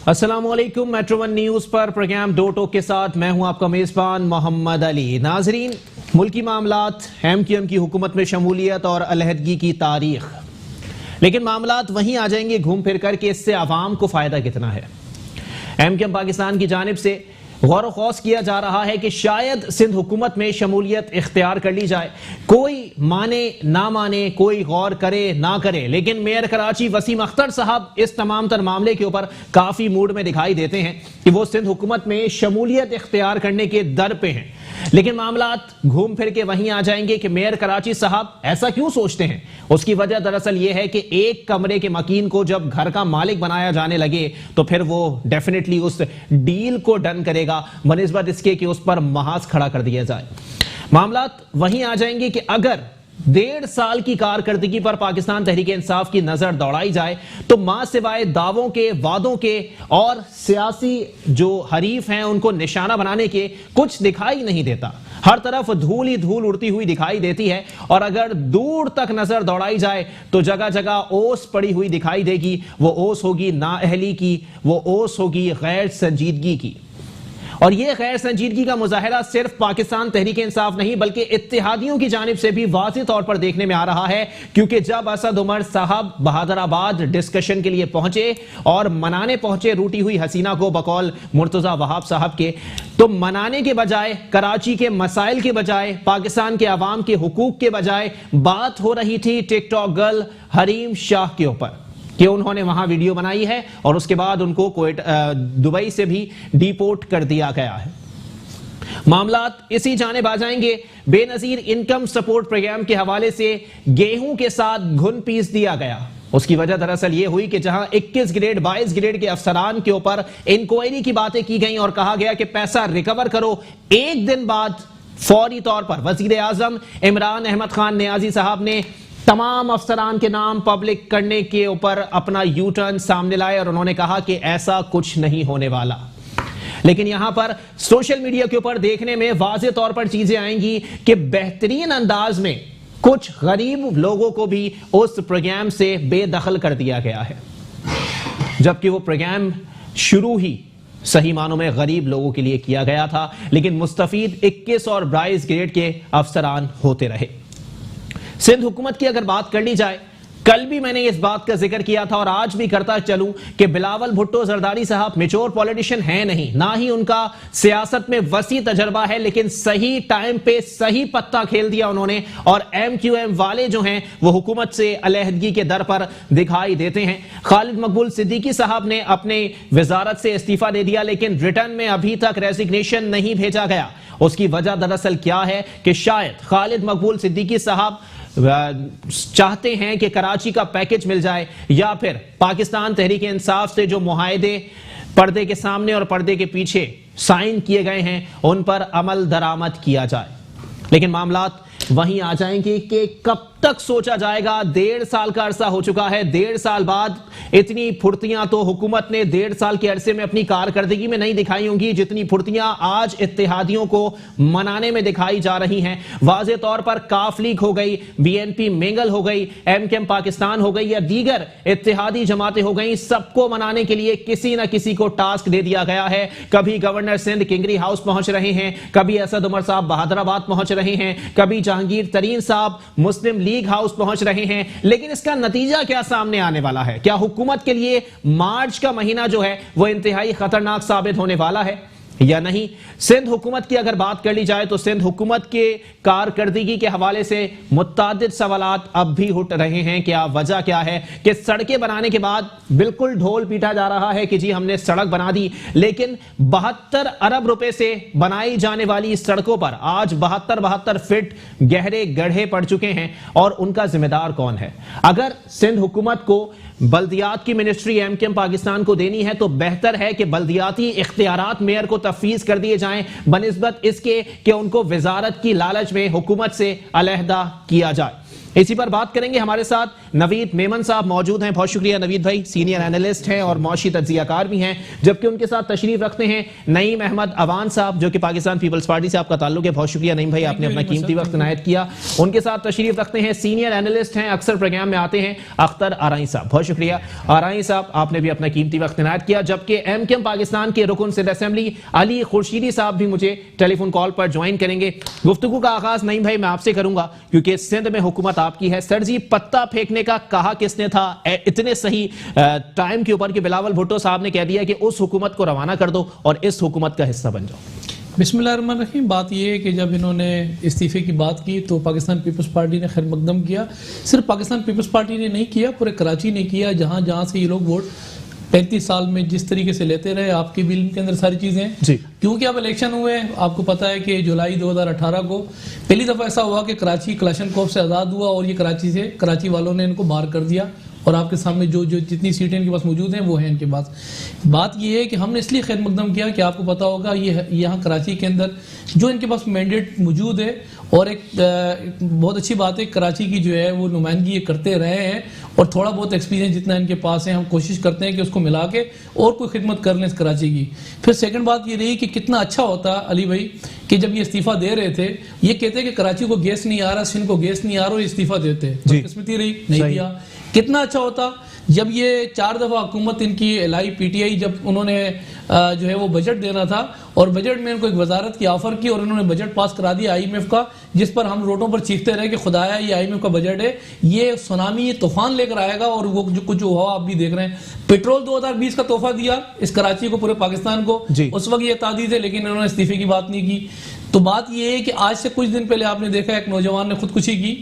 अस्सलामुअलैकुम। Metro one news पर programme दो टोक के साथ मैं हूं आपका मेजबान मोहम्मद अली। नाजरीन, मुल्की मामलात, एमक्यूएम की हुकूमत में शमूलियत और अलहदगी की तारीख, लेकिन मामलात वहीं आ जाएंगे घूम फिर कर के इससे आवाम को फायदा कितना है। एमक्यूएम पाकिस्तान की जानिब से गौर व खौस किया जा रहा है कि शायद सिंध हुकूमत में शमूलियत इख्तियार कर ली जाए। कोई माने ना माने, कोई गौर करे ना करे, लेकिन मेयर कराची वसीम अख्तर साहब इस तमाम तर मामले के ऊपर काफी मूड में दिखाई देते हैं कि वो सिंध हुकूमत में शमूलियत इख्तियार करने के दर पे हैं। लेकिन मामलात घूम फिर के वहीं आ जाएंगे कि मेयर कराची साहब ऐसा क्यों सोचते हैं। उसकी वजह दरअसल यह है कि एक कमरे के मकीन को जब घर का मालिक बनाया जाने लगे तो फिर वो डेफिनेटली उस डील को डन करेगा बनिस्बत इसके कि उस पर महाज खड़ा कर दिया जाए। मामलात वहीं आ जाएंगे कि अगर 1.5 साल की कारकर्दगी पर पाकिस्तान तहरीक इंसाफ की नजर दौड़ाई जाए तो मां सिवाय दावों के, वादों के और सियासी जो हरीफ हैं उनको निशाना बनाने के कुछ दिखाई नहीं देता। हर तरफ धूल ही धूल उड़ती हुई दिखाई देती है और अगर दूर तक नजर दौड़ाई जाए तो जगह जगह ओस पड़ी हुई दिखाई देगी। वो ओस होगी नाअहली की, वो ओस होगी गैर संजीदगी की। और यह गैर संजीदगी का मुजाहरा सिर्फ पाकिस्तान तहरीक इंसाफ नहीं बल्कि इत्तेहादियों की जानिब से भी वाज़ेह तौर पर देखने में आ रहा है, क्योंकि जब असद उमर साहब बहादुराबाद डिस्कशन के लिए पहुंचे और मनाने पहुंचे रूठी हुई हसीना को बकौल मुर्तजा वहाब साहब के, तो मनाने के बजाय, कराची के मसाइल के बजाय, पाकिस्तान के अवाम के हुकूक के बजाय बात हो रही थी टिकटॉक गर्ल हरीम शाह के ऊपर कि उन्होंने वहां वीडियो बनाई है और उसके बाद उनको दुबई से भी डिपोर्ट कर दिया गया है। मामलात इसी जानिब आ जाएंगे। बेनजीर इनकम सपोर्ट प्रोग्राम के हवाले से गेहूं के साथ घुन पीस दिया गया। उसकी वजह दरअसल यह हुई कि जहां 21 ग्रेड 22 ग्रेड के अफसरान के ऊपर इंक्वायरी की बातें की गई और कहा गया कि पैसा रिकवर करो, एक दिन बाद फौरी तौर पर वजीर आजम इमरान अहमद खान नियाजी साहब ने तमाम अफसरान के नाम पब्लिक करने के ऊपर अपना यू टर्न सामने लाए और उन्होंने कहा कि ऐसा कुछ नहीं होने वाला। लेकिन यहां पर सोशल मीडिया के ऊपर देखने में वाज़ेह तौर पर चीजें आएंगी कि बेहतरीन अंदाज में कुछ गरीब लोगों को भी उस प्रोग्राम से बेदखल कर दिया गया है, जबकि वो प्रोग्राम शुरू ही सही मानों में गरीब लोगों के लिए किया गया था, लेकिन मुस्तफीद 21 और 22 ग्रेड के अफसरान होते रहे। सिंध हुकूमत की अगर बात कर ली जाए, कल भी मैंने इस बात का जिक्र किया था और आज भी करता चलूं कि बिलावल भुट्टो जरदारी साहब मेच्योर पॉलिटिशियन है नहीं, ना ही उनका सियासत में वसी तजर्बा है, लेकिन सही टाइम पे सही पत्ता खेल दिया उन्होंने और एमक्यूएम वाले जो हैं वो हुकूमत से अलहदगी के दर पर दिखाई देते हैं। खालिद मकबूल सिद्दीकी साहब ने अपने वजारत से इस्तीफा दे दिया, लेकिन रिटर्न में अभी तक रेजिग्नेशन नहीं भेजा गया। उसकी वजह दरअसल क्या है कि शायद खालिद मकबूल सिद्दीकी साहब चाहते हैं कि कराची का पैकेज मिल जाए या फिर पाकिस्तान तहरीक इंसाफ से जो मुआहदे पर्दे के सामने और पर्दे के पीछे साइन किए गए हैं उन पर अमल दरामद किया जाए। लेकिन मामलात वहीं आ जाएंगे कि कब तक सोचा जाएगा। 1.5 साल का अरसा हो चुका है। 1.5 साल बाद इतनी फुर्तियां तो हुकूमत ने 1.5 साल के अरसे में अपनी कारकर्दगी में नहीं दिखाई होंगी जितनी फुर्तियां आज इत्तेहादियों को मनाने में दिखाई जा रही हैं। वाज़ेह तौर पर काफ लीग हो गई, बीएनपी मेंगल हो गई, एमक्यूएम पाकिस्तान हो गई या दीगर इत्तेहादी जमातें हो गई, सबको मनाने के लिए किसी न किसी को टास्क दे दिया गया है। कभी गवर्नर सिंध किंगरी हाउस पहुंच रहे हैं, कभी असद उमर साहब बहादुराबाद पहुंच रहे हैं, कभी जहांगीर तरीन साहब मुस्लिम लीग हाउस पहुंच रहे हैं। लेकिन इसका नतीजा क्या सामने आने वाला है? क्या हुकूमत के लिए मार्च का महीना जो है वो इंतहाई खतरनाक साबित होने वाला है या नहीं? सिंध हुकूमत की अगर बात कर ली जाए तो सिंध हुकूमत के कारकर्दगी के हवाले से मुत्तादिद सवालात अब भी उठ रहे हैं। क्या वजह क्या है कि सड़कें बनाने के बाद बिल्कुल ढोल पीटा जा रहा है कि जी हमने सड़क बना दी, लेकिन 72 अरब रुपए से बनाई जाने वाली सड़कों पर आज 72 फीट गहरे गड्ढे पड़ चुके हैं और उनका जिम्मेदार कौन है? अगर सिंध हुकूमत को बल्दियात की मिनिस्ट्री एमक्यूएम पाकिस्तान को देनी है तो बेहतर है कि बल्दियाती इख्तियारात मेयर को तफवीज कर दिए जाएं बनिस्बत इसके कि उनको वजारत की लालच में हुकूमत से अलहदा किया जाए। इसी पर बात करेंगे। हमारे साथ नवीद मेमन साहब मौजूद हैं। बहुत शुक्रिया नवीद भाई, सीनियर एनालिस्ट हैं और मौशी तज्जियाकार भी हैं। जबकि उनके साथ तशरीफ रखते हैं नईम अहमद अवान साहब, जो कि पाकिस्तान पीपल्स पार्टी से आपका ताल्लुक है। बहुत शुक्रिया नईम भाई, आपने अपना कीमती वक्त इनायत किया। उनके साथ तशरीफ रखते हैं सीनियर एनालिस्ट हैं, अक्सर प्रोग्राम में आते हैं, अख्तर आरई साहब। बहुत शुक्रिया आरई साहब, आपने भी अपना कीमती वक्त इनायत किया। जबकि एमकेएम पाकिस्तान के रुकन सिंध असेंबली अली खुर्शीदी साहब भी मुझे टेलीफोन कॉल पर ज्वाइन करेंगे। गुफ्तगू का आगाज नईम भाई मैं आपसे करूंगा, क्योंकि सिंध में हुकूमत आपकी है। सर जी, पत्ता फेंकने का कहा किसने था इतने सही टाइम के ऊपर कि बिलावल भुट्टो साहब ने कह दिया कि उस हुकूमत को रवाना कर दो और इस हुकूमत का हिस्सा बन जाओ। बिस्मिल्लाहिर्रहमानिर्रहीम। बात यह है कि जब इन्होंने इस्तीफे की बात की तो पाकिस्तान पीपल्स पार्टी ने खैर मकदम किया। सिर्फ पाकिस्तान पीपल्स पार्टी ने नहीं किया, पूरे कराची ने किया। जहां जहां से ये लोग वोट 35 साल में जिस तरीके से लेते रहे, आपके बिल के अंदर सारी चीजें जी। क्योंकि अब इलेक्शन हुए, आपको पता है कि जुलाई 2018 को पहली दफा ऐसा हुआ कि कराची कलाशनकोफ से आज़ाद हुआ और ये कराची वालों ने इनको बाहर कर दिया और आपके सामने जो जितनी सीटें इनके पास मौजूद हैं वो है इनके पास। बात ये है कि हमने इसलिए खैर मकदम किया कि आपको पता होगा ये यहाँ कराची के अंदर जो इनके पास मैंडेट मौजूद है और एक बहुत अच्छी बात है, कराची की जो है वो नुमाइंदगी ये करते रहे हैं और थोड़ा बहुत एक्सपीरियंस जितना इनके पास है हम कोशिश करते हैं कि उसको मिला के और कोई खिदमत कर लें इस कराची की। फिर सेकंड बात ये रही कि कितना अच्छा होता अली भाई कि जब ये इस्तीफा दे रहे थे, ये कहते कि कराची को गैस नहीं आ रहा, सिंध को गैस नहीं आ रहा, इस्तीफा देते, बदकिस्मती रही नहीं दिया। कितना अच्छा होता जब ये 4 दफा हुकूमत इनकी लाई पीटीआई, जब उन्होंने जो है वो बजट देना था और बजट में इनको एक वजारत की ऑफर की और इन्होंने बजट पास करा दिया आईएमएफ का, जिस पर हम रोडों पर चीखते रहे कि खुदाया ये आईएमएफ का बजट है, ये सुनामी ये तूफान लेकर आएगा। और वो जो कुछ हुआ आप भी देख रहे हैं। पेट्रोल 2020 का तोहफा दिया इस कराची को, पूरे पाकिस्तान को, उस वक्त ये तादी थे, लेकिन इन्होंने इस्तीफे की बात नहीं की। तो बात ये है कि आज से कुछ दिन पहले आपने देखा एक नौजवान ने खुदकुशी की,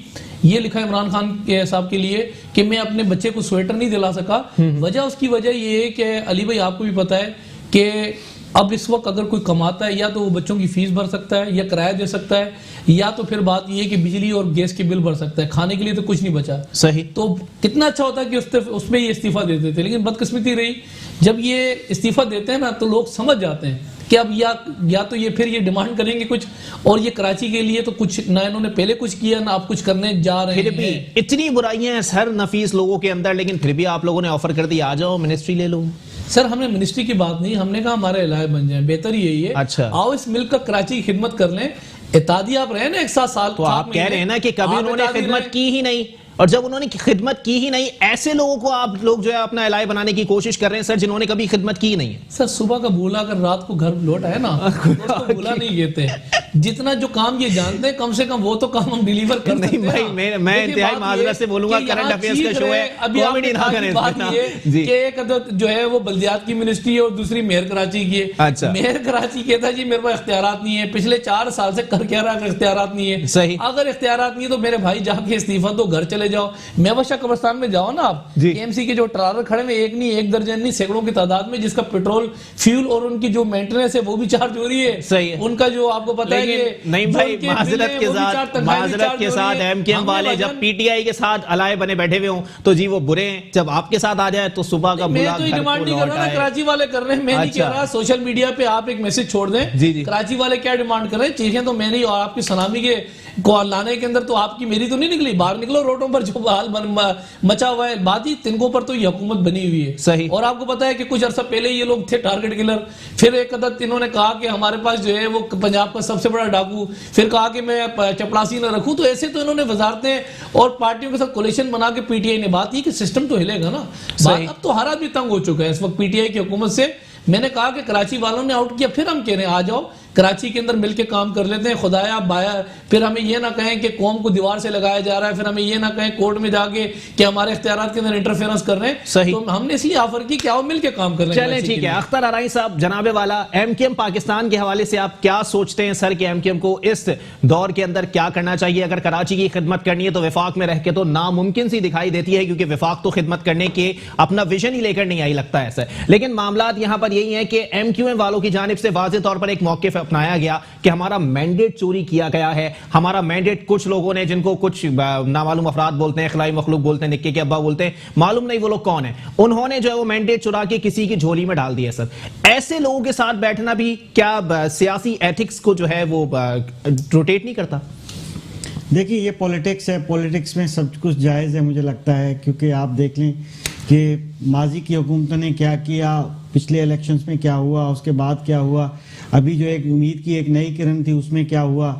ये लिखा इमरान खान के साहब के लिए कि मैं अपने बच्चे को स्वेटर नहीं दिला सका। उसकी वजह ये है कि अली भाई आपको भी पता है कि अब इस वक्त अगर कोई कमाता है या तो वो बच्चों की फीस भर सकता है या किराया दे सकता है, या तो फिर बात ये है कि बिजली और गैस के बिल भर सकता है, खाने के लिए तो कुछ नहीं बचा। सही। तो कितना अच्छा होता है कि उसमें ये इस्तीफा देते थे, लेकिन बदकिस्मती रही जब ये इस्तीफा देते हैं ना तो लोग समझ जाते हैं कि अब या तो ये फिर ये डिमांड करेंगे कुछ, और ये कराची के लिए तो कुछ ना इन्होंने पहले कुछ किया ना आप कुछ करने जा रहे हैं। फिर भी इतनी बुराइयां हैं सर नफीस लोगों के अंदर, लेकिन फिर भी आप लोगों ने ऑफर कर दिया आ जाओ मिनिस्ट्री ले लो। सर हमने मिनिस्ट्री की बात नहीं, हमने कहा हमारे इलाके बन जाए, बेहतर यही है। अच्छा। आओ इस मिल्क का कराची की खिदमत कर लें। इत्यादि आप रहे ना 1 साल, तो आप कह रहे हैं ना कि कभी उन्होंने खिदमत की ही नहीं, और जब उन्होंने खिदमत की ही नहीं, ऐसे लोगों को आप लोग जो है अपना इलाय बनाने की कोशिश कर रहे हैं सर, जिन्होंने कभी खिदमत की नहीं है। सर सुबह का भूला अगर रात को घर लौट आए ना उसको भूला नहीं कहते। जितना जो काम ये जानते हैं कम से कम वो तो काम हम डिलीवर कर नहीं भाई, मैं इंतहाई माजरत से बोलूंगा, करंट अफेयर्स का शो है, अभी कॉमेडी ना करें कि एक जो है वो बल्दियात की मिनिस्ट्री है और दूसरी मेयर कराची की है। अच्छा। मेयर कराची कहता जी मेरे पास इख्तियारात नहीं है, पिछले 4 साल से कर क्या रहा इख्तियारात नहीं है। सही। अगर इख्तियारात नहीं है तो मेरे भाई जाके इस्तीफा दो, घर चले जाओ। मैं कब्रिस्तान में जाओ ना आप, केएमसी के जो ट्रालर खड़े में एक नहीं एक दर्जन नहीं सैकड़ों की तादाद में, जिसका पेट्रोल फ्यूल और उनकी जो मेंटेनेंस है वो भी चार्ज हो रही है। सही है। उनका जो आपको पता है कि नहीं भाई, माजरत के साथ एमकेएम वाले जब पीटीआई के साथ अलाय बने बैठे हुए हों तो जी वो बुरे हैं, जब आपके साथ आ जाए तो सुबह का मैं तो डिमांड नहीं कर रहा, कराची वाले कर रहे हैं, मैं नहीं कह रहा। सोशल मीडिया पे आप एक मैसेज छोड़ दें, कराची वाले क्या डिमांड कर रहे हैं, चीजें तो मैंने और आपकी सलामी के को लाने के अंदर तो आपकी मेरी तो नहीं निकली, बाहर निकलो रोडों पर जो हाल मचा हुआ है। बात ही तिनको पर तो ये हुकूमत बनी हुई है। सही। और आपको पता है कि कुछ अर्सा पहले ये लोग थे टारगेट किलर, फिर एक अदद इन्होंने कहा कि हमारे पास जो है वो पंजाब का सबसे बड़ा डाकू, फिर कहा कि मैं चपड़ासी न रखूं। तो ऐसे तो इन्होंने वजारतें और पार्टियों के साथ कोलिशन बना के पीटीआई ने, बात ही कि सिस्टम तो हिलेगा ना। बात अब तो हर आदमी तंग हो चुका है इस वक्त पीटीआई की हुकूमत से। मैंने कहा कि कराची वालों ने आउट किया, फिर हम कह रहे हैं आ जाओ कराची के अंदर मिलके काम कर लेते हैं, खुदाया बाया। फिर हमें ये ना कहें कि कौम को दीवार से लगाया जा रहा है, फिर हमें ये ना कहें कोर्ट में जाके कि हमारे इख्तियारात के अंदर इंटरफेरेंस कर रहे हैं। सही। तो हमने इसलिए ऑफर की कि आओ मिलके काम कर लें। चलें ठीक है। अख्तर आरई साहब, जनाबे वाला, एमकेएम पाकिस्तान के हवाले से आप क्या सोचते हैं सर कि एमकेएम को इस दौर के अंदर क्या करना चाहिए? अगर कराची की खिदमत करनी है तो विफाक में रह के तो नामुमकिन सी दिखाई देती है, क्योंकि विफाक तो खिदमत करने के अपना विजन ही लेकर नहीं आई लगता है सर। लेकिन मामला यहां पर यही है कि एमक्यूएम वालों की जानिब से वाज़ेह तौर पर एक मौक़िफ़ अपनाया गया कि हमारा मैंडेट चोरी किया गया है। हमारा मैंडेट कुछ लोगों ने, जिनको कुछ नामालूम अफराद बोलते हैं, खिलाई मखलूक बोलते हैं, निक्के के अब्बा बोलते हैं, मालूम नहीं वो लोग कौन है, उन्होंने जो है वो मैंडेट चुरा के किसी की झोली में डाल दिया सर। ऐसे लोगों के साथ बैठना भी क्या सियासी एथिक्स को जो है वो रोटेट नहीं करता? देखिए ये पॉलिटिक्स है, पॉलिटिक्स में सब कुछ जायज़ है मुझे लगता है, क्योंकि आप देख लें कि माजी की हुकूमतों ने क्या किया, पिछले इलेक्शंस में क्या हुआ, उसके बाद क्या हुआ, अभी जो एक उम्मीद की एक नई किरण थी उसमें क्या हुआ।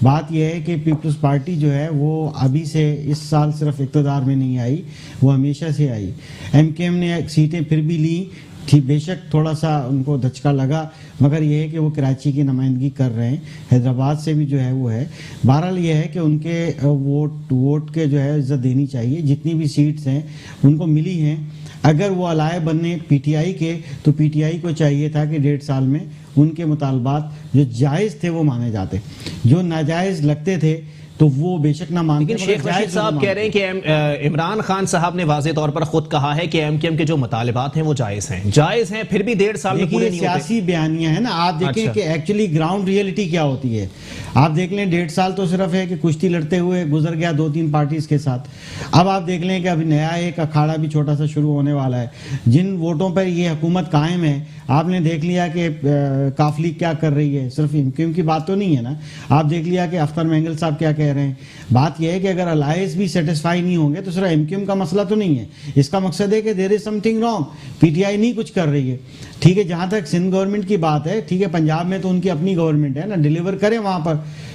बात यह है कि पीपल्स पार्टी जो है वो अभी से इस साल सिर्फ इक़्तिदार में नहीं आई, वो हमेशा से आई। एमकेएम ने सीटें फिर भी ली थी, बेशक थोड़ा सा उनको धचका लगा, मगर यह है कि वो कराची की नुमाइंदगी कर रहे हैं, हैदराबाद से भी जो है वो है। बहरहाल ये है कि उनके वोट के जो है इज्जत देनी चाहिए, जितनी भी सीट्स हैं उनको मिली हैं। अगर वो अलाय बनने पीटीआई के, तो पीटीआई को चाहिए था कि 1.5 साल में उनके मुतालबात जो जायज़ थे वो माने जाते, जो नाजायज़ लगते थे तो वो बेशक ना मानते। लेकिन शेख रशीद साहब कह रहे हैं कि इमरान खान साहब ने वाज़े तौर पर खुद कहा है कि एमकेएम के जो मुतालिबात हैं वो जायज़ हैं, फिर भी 1.5 साल में पूरे नहीं होते। सियासी बयानियां है ना, आप देखें कि एक्चुअली ग्राउंड रियलिटी क्या होती है। आप देख लें 1.5 साल तो सिर्फ है कि कुश्ती लड़ते हुए गुजर गया 2-3 पार्टीज के साथ। अब आप देख लें कि अभी नया एक अखाड़ा भी छोटा सा शुरू होने वाला है। जिन वोटों पर ये हुकूमत कायम है, आपने देख लिया कि काफली क्या कर रही है, सिर्फ एमकेएम की बात तो नहीं है ना। आप देख लिया कि अख्तर मेंगल साहब क्या कह रहे हैं। बात यह है कि अगर अलायंस भी सेटिस्फाई नहीं होंगे तो सिर्फ एमकेएम का मसला तो नहीं है, इसका मकसद है कि there is something wrong, PTI नहीं कुछ कर रही है। ठीक है, जहां तक सिंध गवर्नमेंट की बात है, ठीक है, पंजाब में तो उनकी अपनी गवर्नमेंट है ना, डिलीवर करे वहां पर,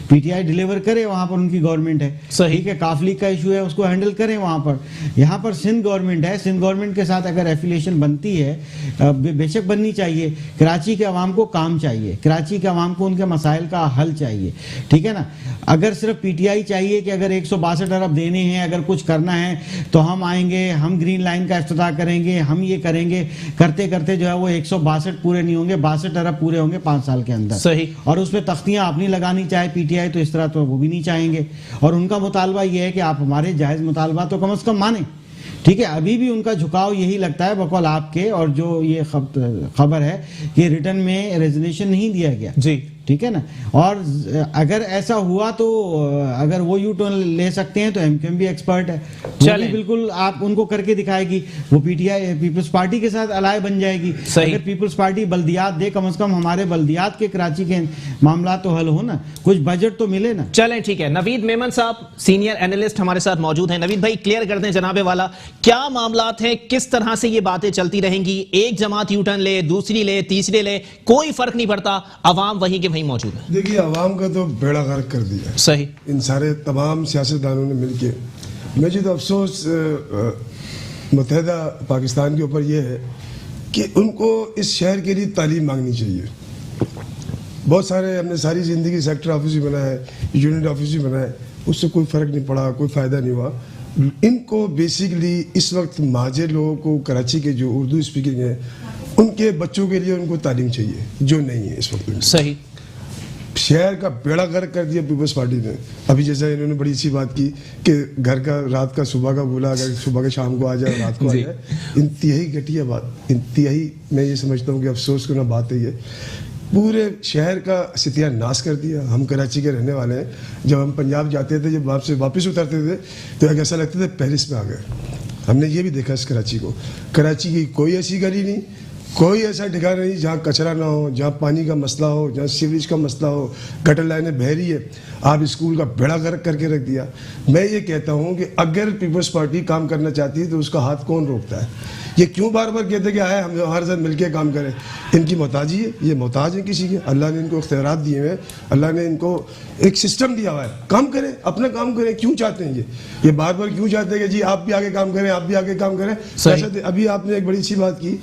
पीटीआई डिलीवर करे वहां पर, उनकी गवर्नमेंट है। ठीक है, काफली का इशू है उसको हैंडल करें वहां पर। यहाँ पर सिंध गवर्नमेंट है, सिंध गवर्नमेंट के साथ अगर एफिलिएशन बनती है, बेशक बननी चाहिए। कराची के अवाम को काम चाहिए, कराची के अवाम को उनके मसाइल का हल चाहिए, ठीक है ना। अगर सिर्फ पीटीआई चाहिए कि अगर 162 अरब देने हैं, अगर कुछ करना है तो हम आएंगे, हम ग्रीन लाइन का इफ्तिताह करेंगे, हम ये करेंगे, करते करते जो है वो 162 पूरे नहीं होंगे, 62 अरब पूरे होंगे 5 साल के अंदर। सही। और उसमें तख्तियां अपनी लगानी चाहे पीटीआई, तो इस तरह तो वो भी नहीं चाहेंगे। और उनका मुतालबा ये है कि आप हमारे जायज़ मुतालबा तो कम से कम माने। ठीक है, अभी भी उनका झुकाव यही लगता है बकौल आपके, और जो ये खबर है कि रिटर्न में रेजोल्यूशन नहीं दिया गया जी, ठीक है ना। और अगर ऐसा हुआ तो अगर वो यू टर्न ले सकते हैं तो एमकेएम भी एक्सपर्ट है, चलिए बिल्कुल आप उनको करके दिखाएगी, वो पीटीआई पीपल्स पार्टी के साथ अलाय बन जाएगी। अगर पीपल्स पार्टी बल्दियात दे, कम से कम हमारे बल्दियात के कराची के मामला तो हल हो ना, कुछ बजट तो मिले ना। चलें ठीक है, नवीद मेमन साहब सीनियर एनालिस्ट हमारे साथ मौजूद हैं। नवीद भाई क्लियर कर दें जनाबे वाला, क्या मामलात हैं, किस तरह से ये बातें चलती रहेंगी? एक जमात यू टर्न ले, दूसरी ले, तीसरे ले, कोई फर्क नहीं पड़ता, अवाम वहीं के वहीं मौजूद है। देखिए, अवाम का तो बेड़ा गर्क कर दिया सही इन सारे तमाम सियासतदानों ने मिलके। मुझे तो अफसोस मुत्तहिदा पाकिस्तान के ऊपर यह है कि उनको इस शहर के लिए तालीम मांगनी चाहिए। बहुत सारे हमने सारी ज़िंदगी सेक्टर ऑफिस भी बनाए, यूनिट ऑफिस भी बनाए, उससे कोई फ़र्क नहीं पड़ा, कोई फ़ायदा नहीं हुआ। इनको बेसिकली इस वक्त महाजर लोगों को, कराची के जो उर्दू स्पीकिंग है, उनके बच्चों के लिए उनको तालीम चाहिए, जो नहीं है इस वक्त। सही, शहर का बेड़ा गर्क कर दिया पीपल्स पार्टी ने। अभी जैसा इन्होंने बड़ी सी बात की कि घर का रात का सुबह का बोला, अगर सुबह के शाम को आ जाए, रात को आ जाए, इंतहाई घटिया बात, इंतहाई मैं ये समझता हूँ कि अफसोस करना बात है ये। पूरे शहर का सत्यानाश कर दिया। हम कराची के रहने वाले हैं, जब हम पंजाब जाते थे, जब वापस उतरते थे तो एक ऐसा लगता था पेरिस में आ गए। हमने ये भी देखा इस कराची को। कराची की कोई ऐसी गली नहीं, कोई ऐसा ठिकाना नहीं जहाँ कचरा ना हो, जहाँ पानी का मसला हो, जहाँ सीवरेज का मसला हो, गटर लाइनें बह रही है। आप स्कूल का बेड़ा गर्क करके रख दिया। मैं ये कहता हूँ कि अगर पीपल्स पार्टी काम करना चाहती है तो उसका हाथ कौन रोकता है? ये क्यों बार बार कहते कि आए हम हमारे साथ मिलकर काम करें? इनकी मोहताजी है, ये मोहताज है किसी के। अल्लाह ने इनको इख्तियारात दिए हुए हैं, अल्लाह ने इनको एक सिस्टम दिया हुआ है, काम करें, अपना काम करें। क्यों चाहते हैं ये बार बार क्यों चाहते हैं कि जी आप भी आगे काम करें, आप भी आगे काम करें? अभी आपने एक बड़ी सी बात की,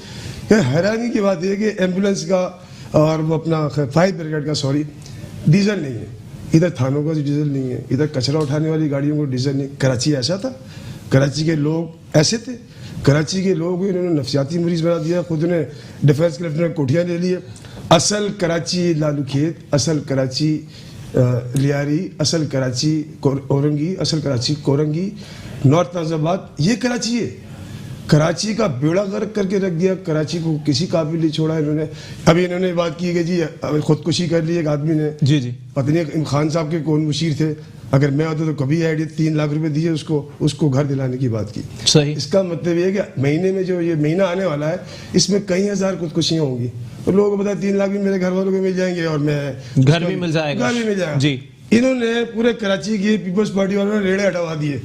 हैरानी की बात यह कि एम्बुलेंस का और वो अपना फायर ब्रिगेड का डीजल नहीं है, इधर थानों का डीजल नहीं है, इधर कचरा उठाने वाली गाड़ियों को डीजल नहीं। कराची ऐसा था, कराची के लोग ऐसे थे, कराची के लोग इन्होंने नफसियाती मरीज बना दिया, खुद ने डिफेंस कलेक्टर ने कोठियाँ ले ली है। असल कराची लालू खेत, असल कराची लियारी, असल कराची औरंगी, असल कराची कोरंगी, नॉर्थ नाजाबाद, ये कराची है। कराची का बेड़ा गर्क करके रख दिया, कराची को किसी काबिल नहीं छोड़ा इन्होंने। अभी इन्होंने बात की कि जी खुदकुशी कर ली एक आदमी ने, जी पता नहीं खान साहब के कौन मुशीर थे, अगर मैं होता तो कभी ऐड 3 लाख रुपए दिए उसको घर दिलाने की बात की। सही। इसका मतलब ये है कि महीने में जो ये महीना आने वाला है, इसमें कई हजार खुदकुशियाँ होंगी। तो लोगों को पता है 3 लाख भी मेरे घर वालों को मिल जाएंगे और मैं घर भी मिल जाएगा, घर भी मिल जाएगा जी। इन्होंने पूरे कराची की पीपल्स पार्टी वालों ने रेड़े हटवा दिए,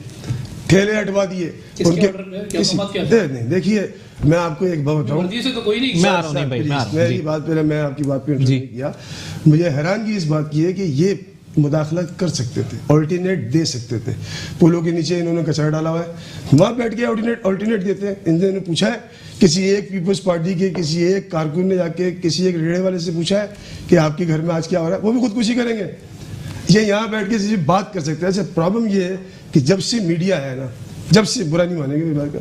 ठेले हटवा दिए किसके ऑर्डर पे? क्या बात क्या है? नहीं देखिए, मैं आपको एक बात बताऊं, मर्जी से तो कोई नहीं मैं आ रहा हूं, नहीं भाई, मैं आ रहा हूं, मेरी जी। बात पे मैं आपकी बात पे इंटरव्यू नहीं किया। मुझे हैरानगी इस बात की है कि ये मुदाखलत कर सकते थे, ऑल्टरनेट दे सकते थे। पुलों के नीचे इन्होंने कचरा डाला हुआ है, वहां बैठ के ऑल्टरनेट देते हैं। इन्होंने पूछा है किसी एक पीपल्स पार्टी के किसी एक कारकुन ने जाके किसी एक रेड़े वाले से पूछा है कि आपके घर में आज क्या हो रहा है? वो भी खुदकुशी करेंगे। ये यहाँ बैठ के सिर्फ बात कर सकते हैं। अच्छा, प्रॉब्लम ये है कि जब से मीडिया है ना, जब से, बुरा नहीं मानेंगे मेरी बात का,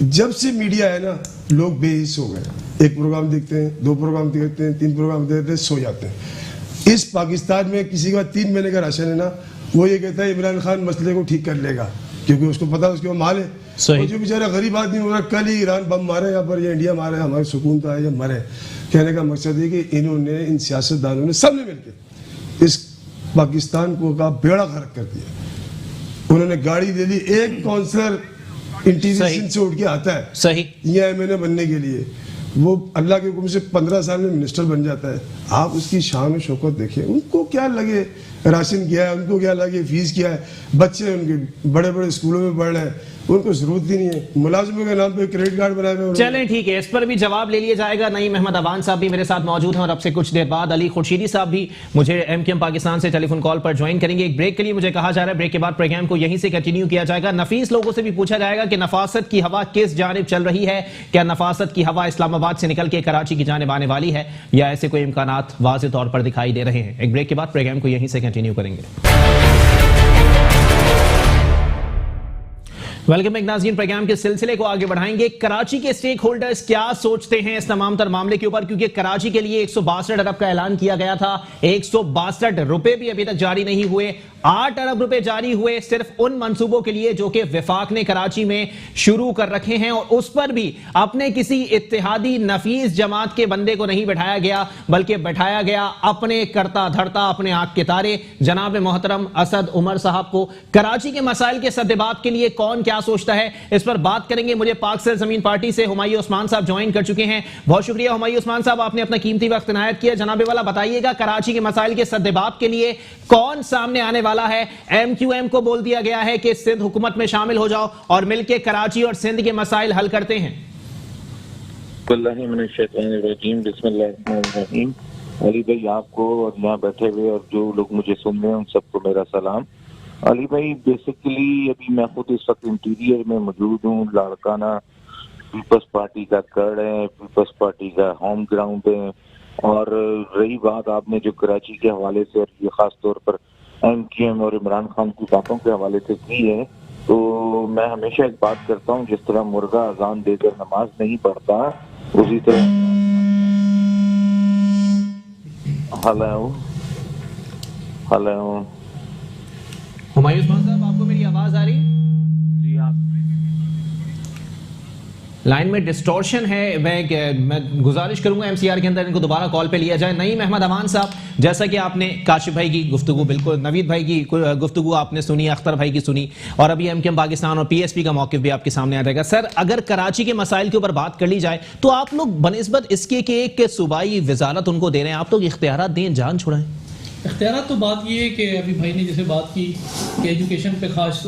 जब से मीडिया है ना, लोग बेहिस हो गए। एक प्रोग्राम देखते हैं, 2 प्रोग्राम देखते हैं, 3 प्रोग्राम देखते हैं, सो जाते हैं। इस पाकिस्तान में किसी का 3 महीने का राशन है ना, वो ये कहता है इमरान खान मसले को ठीक कर लेगा, क्योंकि उसको पता है उसके पास माल है। सही। और जो बेचारा गरीब आदमी हो रहा, कल ही ईरान बम मारे यहाँ पर, ये इंडिया मारे, हमारे सुकून तो है ये मरे। कहने का मकसद है कि इन्होंने, इन सियासतदानों ने, सबने मिलकर इस पाकिस्तान को का बेड़ा गर्क कर दिया। उन्होंने गाड़ी दे दी, एक काउंसलर इंटीरियर से उठ के आता है सही, ये एमएनए बनने के लिए, वो अल्लाह के हुक्म से 15 साल में मिनिस्टर बन जाता है। आप उसकी शान और शौकत देखिए। उनको क्या लगे राशन किया है, उनको क्या लगे फीस किया है, बच्चे उनके बड़े बड़े स्कूलों में पढ़ रहे हैं, उनको जरूरत ही नहीं है। मुलाजिमों के नाम पे क्रेडिट कार्ड बनाए हुए। चलें ठीक है, इस पर भी जवाब ले लिया जाएगा। नईम अहमद अवान साहब भी मेरे साथ मौजूद हैं और अब से कुछ देर बाद अली खुर्शीदी साहब भी मुझे एमक्यूएम पाकिस्तान से टेलीफोन कॉल पर ज्वाइन करेंगे। एक ब्रेक के लिए मुझे कहा जा रहा है, ब्रेक के बाद प्रोग्राम को यहीं से कंटिन्यू किया जाएगा। नफीस लोगों से भी पूछा जाएगा कि नफासत की हवा किस जानिब चल रही है, क्या नफासत की हवा इस्लामाबाद से निकल के कराची की जानिब आने वाली है या ऐसे कोई इम्कानात वाज़ेह तौर पर दिखाई दे रहे हैं। एक ब्रेक के बाद प्रोग्राम को यहीं से कंटिन्यू करेंगे। वेलकम बैक नाज़रीन, प्रोग्राम के सिलसिले को आगे बढ़ाएंगे। कराची के स्टेक होल्डर्स क्या सोचते हैं इस तमाम तर मामले के ऊपर, क्योंकि कराची के लिए 162 अरब का ऐलान किया गया था, 162 रुपए भी अभी तक जारी नहीं हुए। 8 अरब रुपए जारी हुए सिर्फ उन मंसूबों के लिए जो कि विफाक ने कराची में शुरू कर रखे हैं, और उस पर भी अपने किसी इत्तेहादी नफीस जमात के बंदे को नहीं बैठाया गया, बल्कि बैठाया गया अपने करता धरता, अपने आंख के तारे जनाब मोहतरम असद उमर साहब को। कराची के मसाइल के सद्देबात के लिए कौन क्या सोचता है, इस पर बात करेंगे। मुझे पाक सर जमीन पार्टी से हुमायूं उस्मान साहब ज्वाइन कर चुके हैं। बहुत शुक्रिया हुमायूं उस्मान साहब, आपने अपना कीमती वक्त इनायत किया। जनाबे वाला बताइएगा, कराची के मसाइल के सद्देबात के लिए कौन सामने आने वाला है? एमक्यूएम को बोल दिया गया है कि सिंध हुकूमत में शामिल हो जाओ और मिलकर कराची और सिंध के मसाइल हल करते हैं। बिस्मिल्लाहिर्रहमानिर्रहीम। अली भाई आपको और यहाँ बैठे हुए और जो लोग मुझे सुन रहे हैं उन सबको मेरा सलाम। अली भाई बेसिकली अभी मैं खुद इस वक्त इंटीरियर में मौजूद हूँ। लाड़काना पीपल्स पार्टी का गढ़ है, पीपल्स पार्टी का होम ग्राउंड है। और रही बात आपने जो कराची के हवाले से और ये खास तौर पर एमक्यूएम और इमरान खान की बातों के हवाले से की है, तो मैं हमेशा एक बात करता हूँ, जिस तरह मुर्गा अजान देकर नमाज नहीं पढ़ता, उसी तरह हेलो हुमायूं उस्मान साहब, आपको मेरी आवाज आ रही? जी आप लाइन में डिस्टॉर्शन है। मैं गुजारिश करूंगा एमसीआर के अंदर इनको दोबारा कॉल पे लिया जाए। नईम अहमद अवान साहब, जैसा कि आपने काशिफ भाई की गुफ्तगू, बिल्कुल नवीद भाई की गुफ्तगू आपने सुनी, अख्तर भाई की सुनी, और अभी एमक्यूएम पाकिस्तान और पीएसपी का मौक़िफ़ भी आपके सामने आ जाएगा। सर, अगर कराची के मसाइल के ऊपर बात कर ली जाए तो आप लोग बनिस्बत इसके कि एक सूबाई वजारत उनको दे रहे हैं, आप लोग इख्तियारात दें, जान छुड़ाएं। इख्तियारात तो बात ये है कि अभी भाई ने जैसे बात की कि एजुकेशन पे काश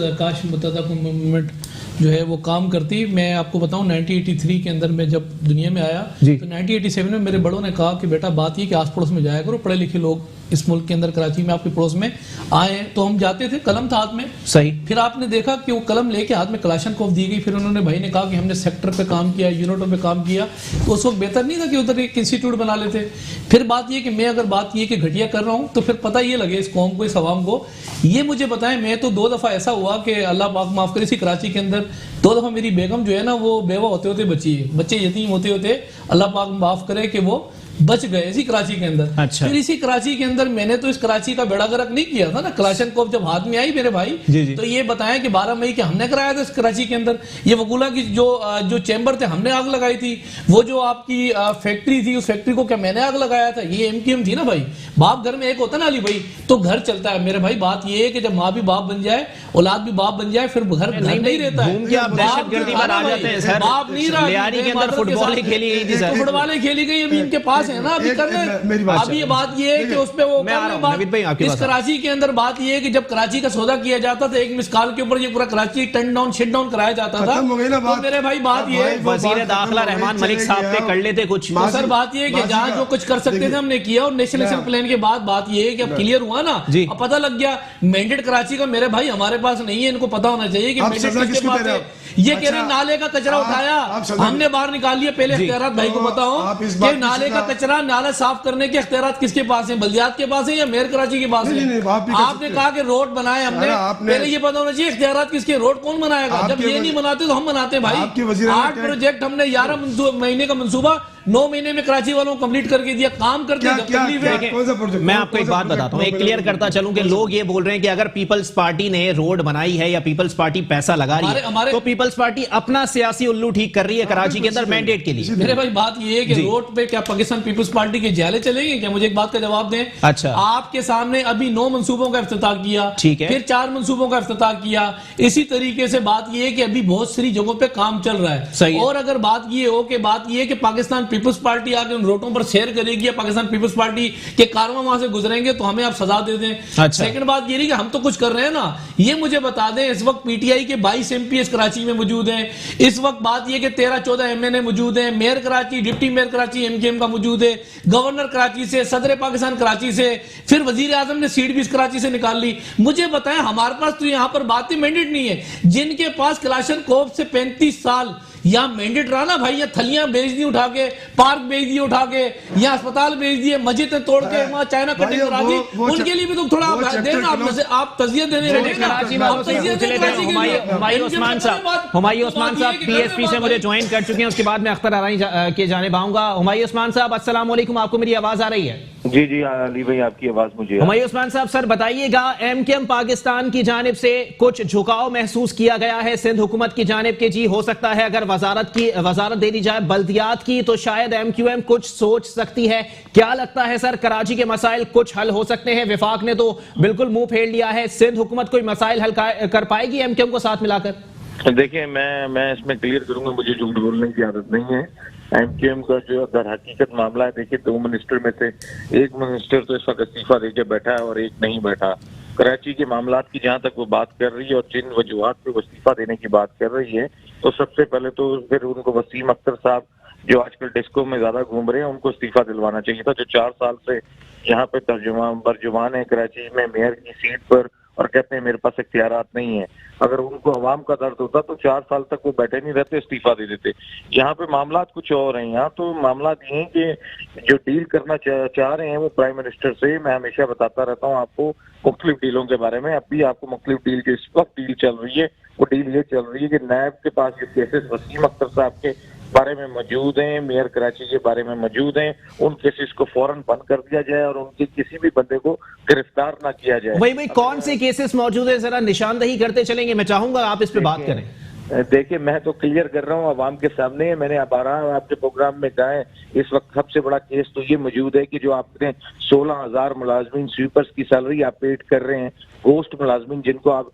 मुत्तहदा मूवमेंट जो है वो काम करती। मैं आपको बताऊं 1983 के अंदर मैं जब दुनिया में आया तो 1987 में मेरे बड़ों ने कहा कि बेटा बात ये कि आस पड़ोस में जाया करो, पढ़े लिखे लोग इस मुल्क के अंदर कराची में आपके पड़ोस में आए, तो हम जाते थे, कलम था हाथ में। सही। फिर आपने देखा कि वो कलम लेके हाथ में कलाशनकोव दी गई। फिर उन्होंने भाई ने कहा कि हमने सेक्टर पे काम किया, यूनिटों पे काम किया, तो उस वक्त बेहतर नहीं था कि उधर एक इंस्टीट्यूट बना लेते। फिर बात ये कि मैं अगर बात ये कि घटिया कर रहा हूँ तो फिर पता ये लगे इस कौम को, इस अवाम को। ये मुझे बताएं, मैं तो 2 दफ़ा ऐसा हुआ कि अल्लाह पाक माफ़ करे, इसी कराची के अंदर 2 दफ़ा मेरी बेगम जो है ना वो बेवा होते होते बची है, बच्चे यतीम होते होते अल्लाह पाक माफ़ करे कि वो बच गए इसी कराची के अंदर। अच्छा। फिर इसी कराची के अंदर मैंने तो इस कराची का बेड़ा गर्क नहीं किया था ना, कलाशनकोव जब हाथ में आई मेरे भाई जी जी। तो ये बताएं कि 12 मई के हमने कराया था इस कराची के अंदर। ये वकूला की जो चैम्बर थे हमने आग लगाई थी। वो जो आपकी फैक्ट्री थी उस फैक्ट्री को क्या मैंने आग लगाया था? ये एमक्यूएम थी ना भाई। बाप घर में एक होता ना अली भाई, तो घर चलता है मेरे भाई। बात ये है कि जब माँ भी बाप बन जाए, औलाद भी बाप बन जाए, फिर घर नहीं रहता है। घूम के आप दहशतगर्दी पर आ जाते हैं सर। बाप नहीं रहा, लियारी के अंदर फुटबॉल खेली गई थी सर, फुटबॉल खेली गई। अभी इनके पास पास है ना, अभी मेरी बात अभी ये बात ये है कि उस पे वो मैं आ रहा हूं, नवीद भाई, आपकी इस बात। कराची के अंदर बात ये है कि जब कराची का सौदा किया जाता था, एक मिस कॉल के ऊपर ये पूरा Karachi turn down shit down कराया जाता था। खत्म हो गई ना तो बात। मेरे भाई बात ये है, वजीर दाखिला रहमान मलिक साहब पे कर लेते कुछ। तो सर बात ये है कि जहाँ जो कुछ कर सकते थे हमने किया, और नेशनल प्लान के बाद बात ये है कि अब क्लियर हुआ ना, जी। अब पता लग गया मैंडेट कराची का मेरे भाई हमारे पास नहीं है, इनको पता होना चाहिए कि आप मैंडेट सजा किसके किसको पास दे रहे है। हो? ये कह रहे अच्छा, नाले का कचरा आप उठाया, सजा- हमने बाहर निकाल लिया। पहले इख्तियारात भाई को तो बताओ आप इस कि बात की नाले का सजा- कचरा, नाला साफ करने के इख्तियारात किसके पास है, बल्दियात के पास है या मेयर कराची के पास नहीं, है? नहीं, आप भी कर आपने सकते कहा कि रोड बनाए हमने, अरे आपने- पहले ये पता होना चाहिए इख्तियारात किसके, रोड कौन बनाएगा? जब आपके ये नहीं बनाते तो हम बनाते हैं आपके भाई। वजीर आला 8 प्रोजेक्ट हमने 11 महीने का मंसूबा 9 महीने में कराची वालों को कंप्लीट करके दिया। काम करते क्या जब क्या तकलीफ क्या है। कौन सा प्रोजेक्ट? मैं आपको एक बात बताता हूं, एक क्लियर करता चलूं कि लोग ये बोल रहे हैं कि अगर पीपल्स पार्टी ने रोड बनाई है या पीपल्स पार्टी पैसा लगा रही है हमारे- तो पीपल्स पार्टी अपना सियासी उल्लू ठीक कर रही है कराची के अंदर मैंडेट के लिए। मेरे भाई बात ये है कि जी। रोड पे क्या पाकिस्तान पीपल्स पार्टी के जाले चलेंगे क्या? मुझे एक बात का जवाब दें। अच्छा। आपके सामने अभी 9 मंसूबों का इफ्तिताह किया, ठीक है। फिर 4 मंसूबों का इफ्तिताह किया। इसी तरीके से बात ये है कि अभी बहुत सारी जगहों पे काम चल रहा है। सही है। और अगर बात ये हो कि पाकिस्तान पीपल्स पार्टी आके उन रोडों पर शेयर करेगी या पाकिस्तान पीपल्स पार्टी के कारवां वहां से गुजरेंगे तो हमें आप सजा दे दें। अच्छा। सेकंड बात ये नहीं कि हम तो कुछ कर रहे हैं ना, ये मुझे बता दें इस वक्त पीटीआई के 22 एमपीएस कराची में मौजूद हैं। इस वक्त बात ये कि 13-14 एमएनए मौजूद हैं। Mayor Karachi, deputy mayor Karachi MKM का मौजूद है, गवर्नर कराची से, सदर पाकिस्तान कराची से, फिर वजीर आजम ने सीट भी इस कराची से निकाल ली। मुझे बताएं हमारे पास तो यहां पर बात ही मैंडेट नहीं है। जिनके पास क्लाशनकोव से 35 साल या मैंडेट रहा ना भाई, या थलियां बेच दी उठा के, पार्क बेच दिए उठा के, या अस्पताल बेच दिए, मस्जिद तोड़ के वहां चाइना कटिंग करा दी, उनके लिए भी तो थोड़ा देना आप तजिया देने कराची वालों से पूछ लेते हैं। हुमायूं उस्मान साहब पीएसपी से मुझे ज्वाइन कर चुके हैं, उसके बाद मैं अख्तर आराई के जानिब आऊंगा। हुमायूं उस्मान साहब अस्सलाम वालेकुम, आपको मेरी आवाज आ रही है? जी जी अली भाई, आपकी आवाज मुझे हुमायूं उस्मान साहब सर बताइएगा, एमकेएम पाकिस्तान की जानिब से कुछ झुकाव महसूस किया गया है सिंध हुकूमत की जानिब के, जी हो सकता है अगर वजारत दे दी जाए बल्दियात की तो शायद एमक्यूएम कुछ सोच सकती है। क्या लगता है सर कराची के मसाइल कुछ हल हो सकते हैं? विफाक ने तो बिल्कुल मुंह फेर लिया है, सिंध हुकूमत कोई मसाइल हल कर पाएगी एमक्यूएम को साथ मिलाकर? देखिए, मैं इसमें क्लियर करूंगा, मुझे झूठ बोलने की आदत नहीं है। एमकेएम का जो दर हकीकत मामला है, देखिए 2 मिनिस्टर में से एक मिनिस्टर तो इस वक्त इस्तीफा देके बैठा है और एक नहीं बैठा। कराची के मामलात की जहां तक वो बात कर रही है और जिन वजूहात पे वो इस्तीफा देने की बात कर रही है, तो सबसे पहले तो फिर उनको वसीम अख्तर साहब जो आजकल डिस्को में ज्यादा घूम रहे हैं उनको इस्तीफा दिलवाना चाहिए था, जो 4 साल से यहाँ पे बरजुबान है कराची में मेयर की सीट पर और कहते हैं मेरे पास इख्तियारात नहीं है। अगर उनको अवाम का दर्द होता तो 4 साल तक वो बैठे नहीं रहते, इस्तीफा दे देते। यहाँ पे मामला कुछ और हैं। यहाँ तो मामला ये है कि जो डील करना चाह रहे हैं वो प्राइम मिनिस्टर से, मैं हमेशा बताता रहता हूँ आपको मुख्तलिफ डीलों के बारे में। अब भी आपको मुख्तलिफ डील जो इस वक्त डील चल रही है वो डील ये चल रही है कि नैब के पास जो केसेस वसीम अख्तर साहब के बारे में मौजूद हैं, मेयर कराची के बारे में मौजूद हैं, उन केसेस को फौरन बंद कर दिया जाए और उनके किसी भी बंदे को गिरफ्तार ना किया जाए। भाई कौन से केसेस मौजूद है, जरा निशानदही करते चलेंगे, मैं चाहूंगा आप इस पे बात करें। देखिए, मैं तो क्लियर कर रहा हूँ आवाम के सामने, मैंने अब आ रहा आपके प्रोग्राम में कहा है, इस वक्त सबसे बड़ा केस तो ये मौजूद है कि जो आपने 16,000 मुलाजमीन स्वीपर्स की सैलरी आप पेड कर रहे हैं, गोस्ट मुलाजमीन जिनको आप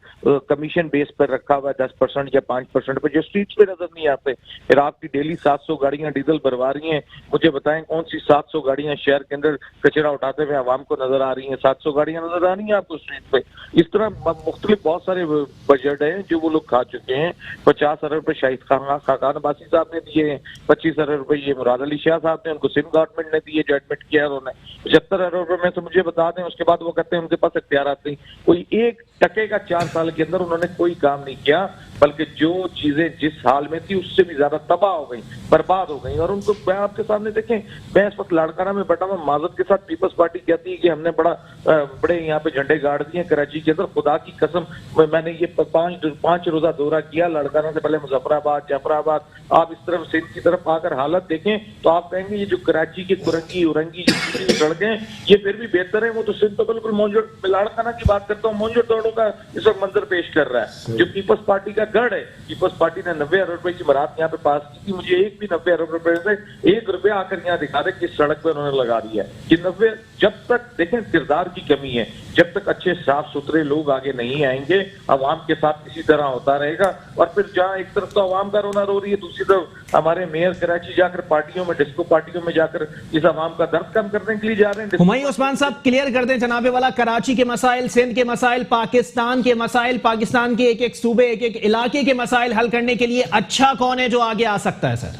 कमीशन बेस पर रखा हुआ है 10% या 5% पर, जो स्ट्रीट्स पे नजर नहीं आते। फिर आपकी डेली 700 गाड़ियां डीजल भरवा रही हैं, मुझे बताएं कौन सी 700 गाड़ियां शहर के अंदर कचरा उठाते हुए आवाम को नजर आ रही हैं? 700 गाड़ियां नजर आ रही हैं आपको स्ट्रीट पे? इस तरह मुख्तलिफ बहुत सारे बजट हैं जो वो लोग खा चुके हैं। 50 अरब रुपए शाहिद खाकान अब्बासी साहब ने दिए हैं, 25 अरब रुपए ये मुराद अली शाह साहब ने, उनको सिंध गवर्नमेंट ने दिए, जो एडमिट किया उन्होंने 75 अरब रुपए में से मुझे बता दें। उसके बाद वो कहते हैं उनके पास इख्तियारात नहीं, कोई 1 टके का 4 साल के अंदर उन्होंने कोई काम नहीं किया, बल्कि जो चीजें जिस हाल में थी उससे भी ज्यादा तबाह हो गई, बर्बाद हो गई। और उनको मैं आपके सामने देखें, मैं इस वक्त लाड़काना में बैठा हूं, माजत के साथ पीपल्स पार्टी कहती है कि हमने बड़े यहाँ पे झंडे गाड़ दिए कराची के अंदर। खुदा की कसम, मैंने ये 5 रोजा दौरा किया, लाड़काना से पहले मुजफ्फराबाद, जाफराबाद, आप इस तरफ सिंध की तरफ आकर हालत देखें तो आप कहेंगे ये जो कराची के कुरंगी उरंगी सड़कें ये फिर भी बेहतर है। वो तो सिंध तो बिल्कुल मौजूद, लाड़काना की बात करता हूँ, मौजूद दौड़ों का इस वक्त मंजर पेश कर रहा है, जो पीपल्स पार्टी का गढ़ है। पीपल्स पार्टी ने 90 अरब रुपए की मराहत यहाँ पे पास की थी, मुझे एक भी 90 अरब रुपए से 1 रुपया आकर यहाँ दिखा दे किस सड़क पे उन्होंने लगा दिया है। कि 90 जब तक देखें किरदार की कमी है, जब तक अच्छे साफ सुथरे लोग आगे नहीं आएंगे, अवाम के साथ इसी तरह होता रहेगा। और फिर जहाँ एक तरफ तो अवाम का रोना रो रही है, दूसरी तरफ हमारे मेयर कराची जाकर पार्टियों में, डिस्को पार्टियों में जाकर इस अवाम का दर्द कम करने के लिए जा रहे हैं। हुमायूं उस्मान साहब क्लियर कर दें जनाबे वाला, कराची के मसाइल, सिंध के मसाइल, पाकिस्तान के मसाइल, पाकिस्तान के एक एक सूबे, एक एक इलाके के मसाइल हल करने के लिए अच्छा कौन है जो आगे आ सकता है सर?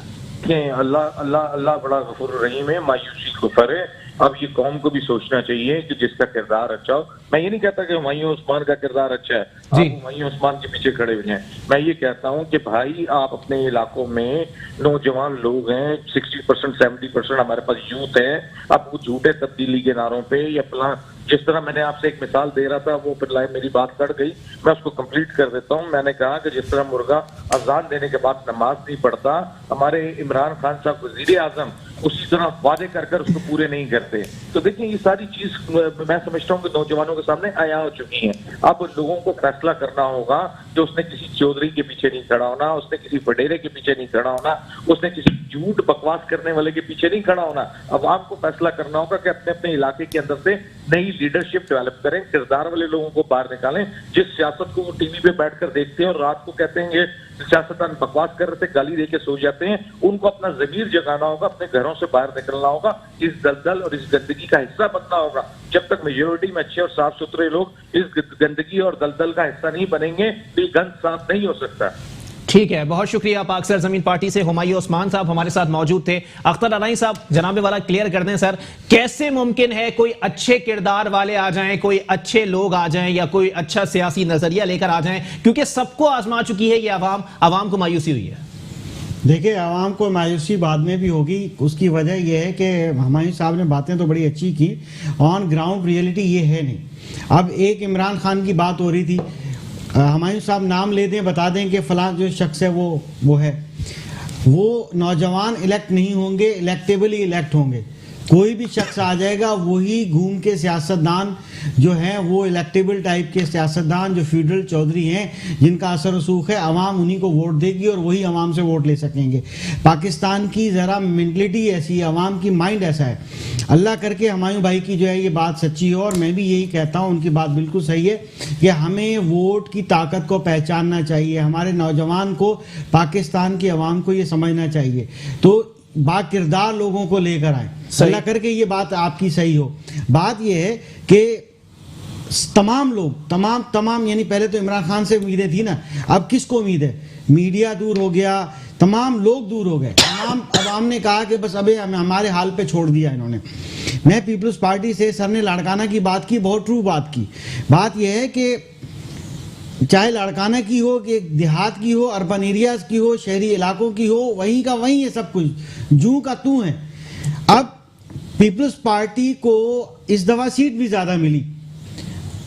अल्लाह अल्लाह अल्लाह बड़ा गफूर रहीम है, मायूसी कुफर है। अब ये कौम को भी सोचना चाहिए कि जिसका किरदार अच्छा हो। मैं ये नहीं कहता कि हुमायूं उस्मान का किरदार अच्छा है, आप हुमायूं उस्मान के पीछे खड़े हुए हैं। मैं ये कहता हूँ कि भाई आप अपने इलाकों में नौजवान लोग हैं, 60% 70% हमारे पास यूथ है। अब वो झूठे तब्दीली के नारों पे या फलां, जिस तरह मैंने आपसे एक मिसाल दे रहा था, वो फिर लाइव मेरी बात कट गई, मैं उसको कंप्लीट कर देता हूँ। मैंने कहा कि जिस तरह मुर्गा अजान देने के बाद नमाज नहीं पढ़ता, हमारे इमरान खान साहब वजीर आजम उसी तरह वादे कर कर उसको पूरे नहीं करते। तो देखिए ये सारी चीज मैं समझता हूँ कि नौजवानों के सामने आया हो चुकी है। अब लोगों को फैसला करना होगा कि उसने किसी चौधरी के पीछे नहीं खड़ा होना, उसने किसी वडेरे के पीछे नहीं खड़ा होना, उसने किसी झूठ बकवास करने वाले के पीछे नहीं खड़ा होना। अब आपको फैसला करना होगा कि अपने अपने इलाके के अंदर से नई लीडरशिप डेवलप करें, किरदार वाले लोगों को बाहर निकालें। जिस सियासत को वो टीवी पे बैठकर देखते हैं और रात को कहते हैं सियासतदान बकवास कर रहे थे, गाली देके सो जाते हैं, उनको अपना ज़मीर जगाना होगा, अपने घरों से बाहर निकलना होगा, इस दलदल और इस गंदगी का हिस्सा बनना होगा। जब तक मेजोरिटी में अच्छे और साफ सुथरे लोग इस गंदगी और दलदल का हिस्सा नहीं बनेंगे तो ये गंद साफ नहीं हो सकता। ठीक है, बहुत शुक्रिया। पाक सरजमीन पार्टी से हुमायूं उस्मान साहब हमारे साथ मौजूद थे। अख्तर अनाई साहब, जनाबे वाला क्लियर कर दें सर, कैसे मुमकिन है कोई अच्छे किरदार वाले आ जाएं, कोई अच्छे लोग आ जाएं या कोई अच्छा सियासी नजरिया लेकर आ जाएं, क्योंकि सबको आजमा चुकी है ये अवाम को मायूसी हुई है। देखिए, आवाम को मायूसी बाद में भी होगी। उसकी वजह यह है कि हुमायूं साहब ने बातें तो बड़ी अच्छी की, ऑन ग्राउंड रियलिटी ये है नहीं। अब एक इमरान खान की बात हो रही थी, हुमायूं साहब नाम ले दें, बता दें कि फलां जो शख्स है वो है, वो नौजवान इलेक्ट नहीं होंगे, इलेक्टेबल ही इलेक्ट होंगे। कोई भी शख्स आ जाएगा, वही घूम के सियासतदान जो हैं, वो इलेक्टेबल टाइप के सियासतदान जो फ्यूडल चौधरी हैं, जिनका असर रसूख है, अवाम उन्हीं को वोट देगी और वही अवाम से वोट ले सकेंगे। पाकिस्तान की ज़रा मेंटलिटी ऐसी है, अवाम की माइंड ऐसा है। अल्लाह करके हुमायूं भाई की जो है ये बात सच्ची हो, और मैं भी यही कहता हूँ, उनकी बात बिल्कुल सही है कि हमें वोट की ताकत को पहचानना चाहिए। हमारे नौजवान को, पाकिस्तान की अवाम को ये समझना चाहिए, तो बाकिरदार लोगों को लेकर आए। अल्लाह करके ये बात आपकी सही हो। बात ये है कि तमाम लोग तमाम यानी पहले तो इमरान खान से उम्मीदें थी ना, अब किसको उम्मीद है? मीडिया दूर हो गया, तमाम लोग दूर हो गए, तमाम अवाम ने कहा कि बस अबे हमारे हाल पे छोड़ दिया इन्होंने। मैं पीपल्स पार्टी से, सर ने लाड़काना की बात की, बहुत ट्रू बात की। बात यह है कि चाहे लाड़काना की हो, कि देहात की हो, अर्बन एरियाज की हो, शहरी इलाकों की हो, वहीं का वहीं है सब कुछ, जू का तू है। अब पीपल्स पार्टी को इस दफा सीट भी ज्यादा मिली।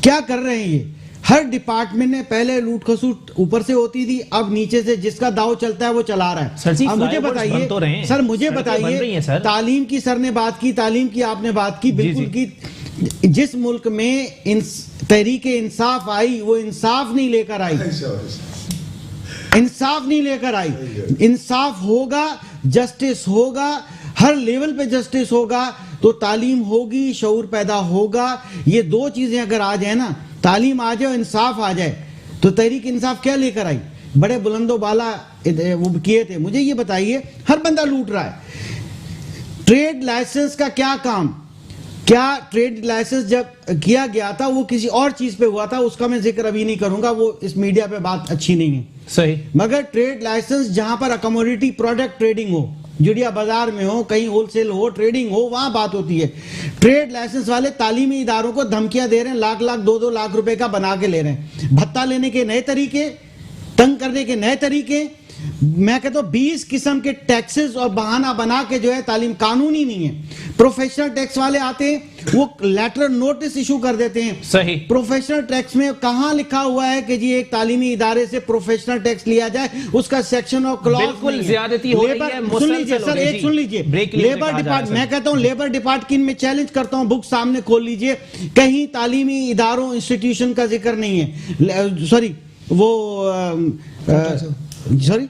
क्या कर रहे हैं ये? हर डिपार्टमेंट में पहले लूट खसूट ऊपर से होती थी, अब नीचे से जिसका दाव चलता है वो चला रहा है। अब मुझे बताइए सर, मुझे बताइए, तालीम की सर ने बात की, तालीम की आपने बात की, बिल्कुल की। जिस मुल्क में तहरीके इंसाफ आई, वो इंसाफ नहीं लेकर आई, इंसाफ नहीं लेकर आई। इंसाफ होगा, जस्टिस होगा, हर लेवल पे जस्टिस होगा, तो तालीम होगी, शऊर पैदा होगा। ये दो चीजें अगर आ जाए ना, तालीम आ जाए और इंसाफ आ जाए, तो तहरीक इंसाफ क्या लेकर आई? बड़े बुलंदो बाला वो किए थे। मुझे ये बताइए, हर बंदा लूट रहा है। ट्रेड लाइसेंस का क्या काम? क्या ट्रेड लाइसेंस जब किया गया था वो किसी और चीज पे हुआ था, उसका मैं जिक्र अभी नहीं करूंगा, वो इस मीडिया पे बात अच्छी नहीं है। सही। मगर ट्रेड लाइसेंस जहां पर कमोडिटी प्रोडक्ट ट्रेडिंग हो, जुड़िया बाजार में हो, कहीं होलसेल हो, ट्रेडिंग हो, वहां बात होती है। ट्रेड लाइसेंस वाले तालीमी इदारों को धमकियां दे रहे हैं, लाख 2-2 लाख रुपए का बना के ले रहे हैं। भत्ता लेने के नए तरीके, तंग करने के नए तरीके, मैं कहता हूं 20 किस्म के टैक्सेस और बहाना बना के जो है तालीम कानूनी नहीं है। प्रोफेशनल टैक्स वाले आते हैं, वो लेटर नोटिस इशू कर देते हैं। सही। प्रोफेशनल टैक्स में कहां लिखा हुआ है कि जी एक तालीमी इदारे से प्रोफेशनल टैक्स लिया जाए? उसका सेक्शन और क्लॉज बिल्कुल ज्यादती हो रही है। सुन लीजिए सर, एक सुन लीजिए, लेबर डिपार्टमेंट, मैं कहता हूं लेबर डिपार्टमेंट में चैलेंज करता हूं, बुक सामने खोल लीजिए, कहीं तालीमी इदारों इंस्टीट्यूशन का जिक्र नहीं है। सॉरी, वो सॉरी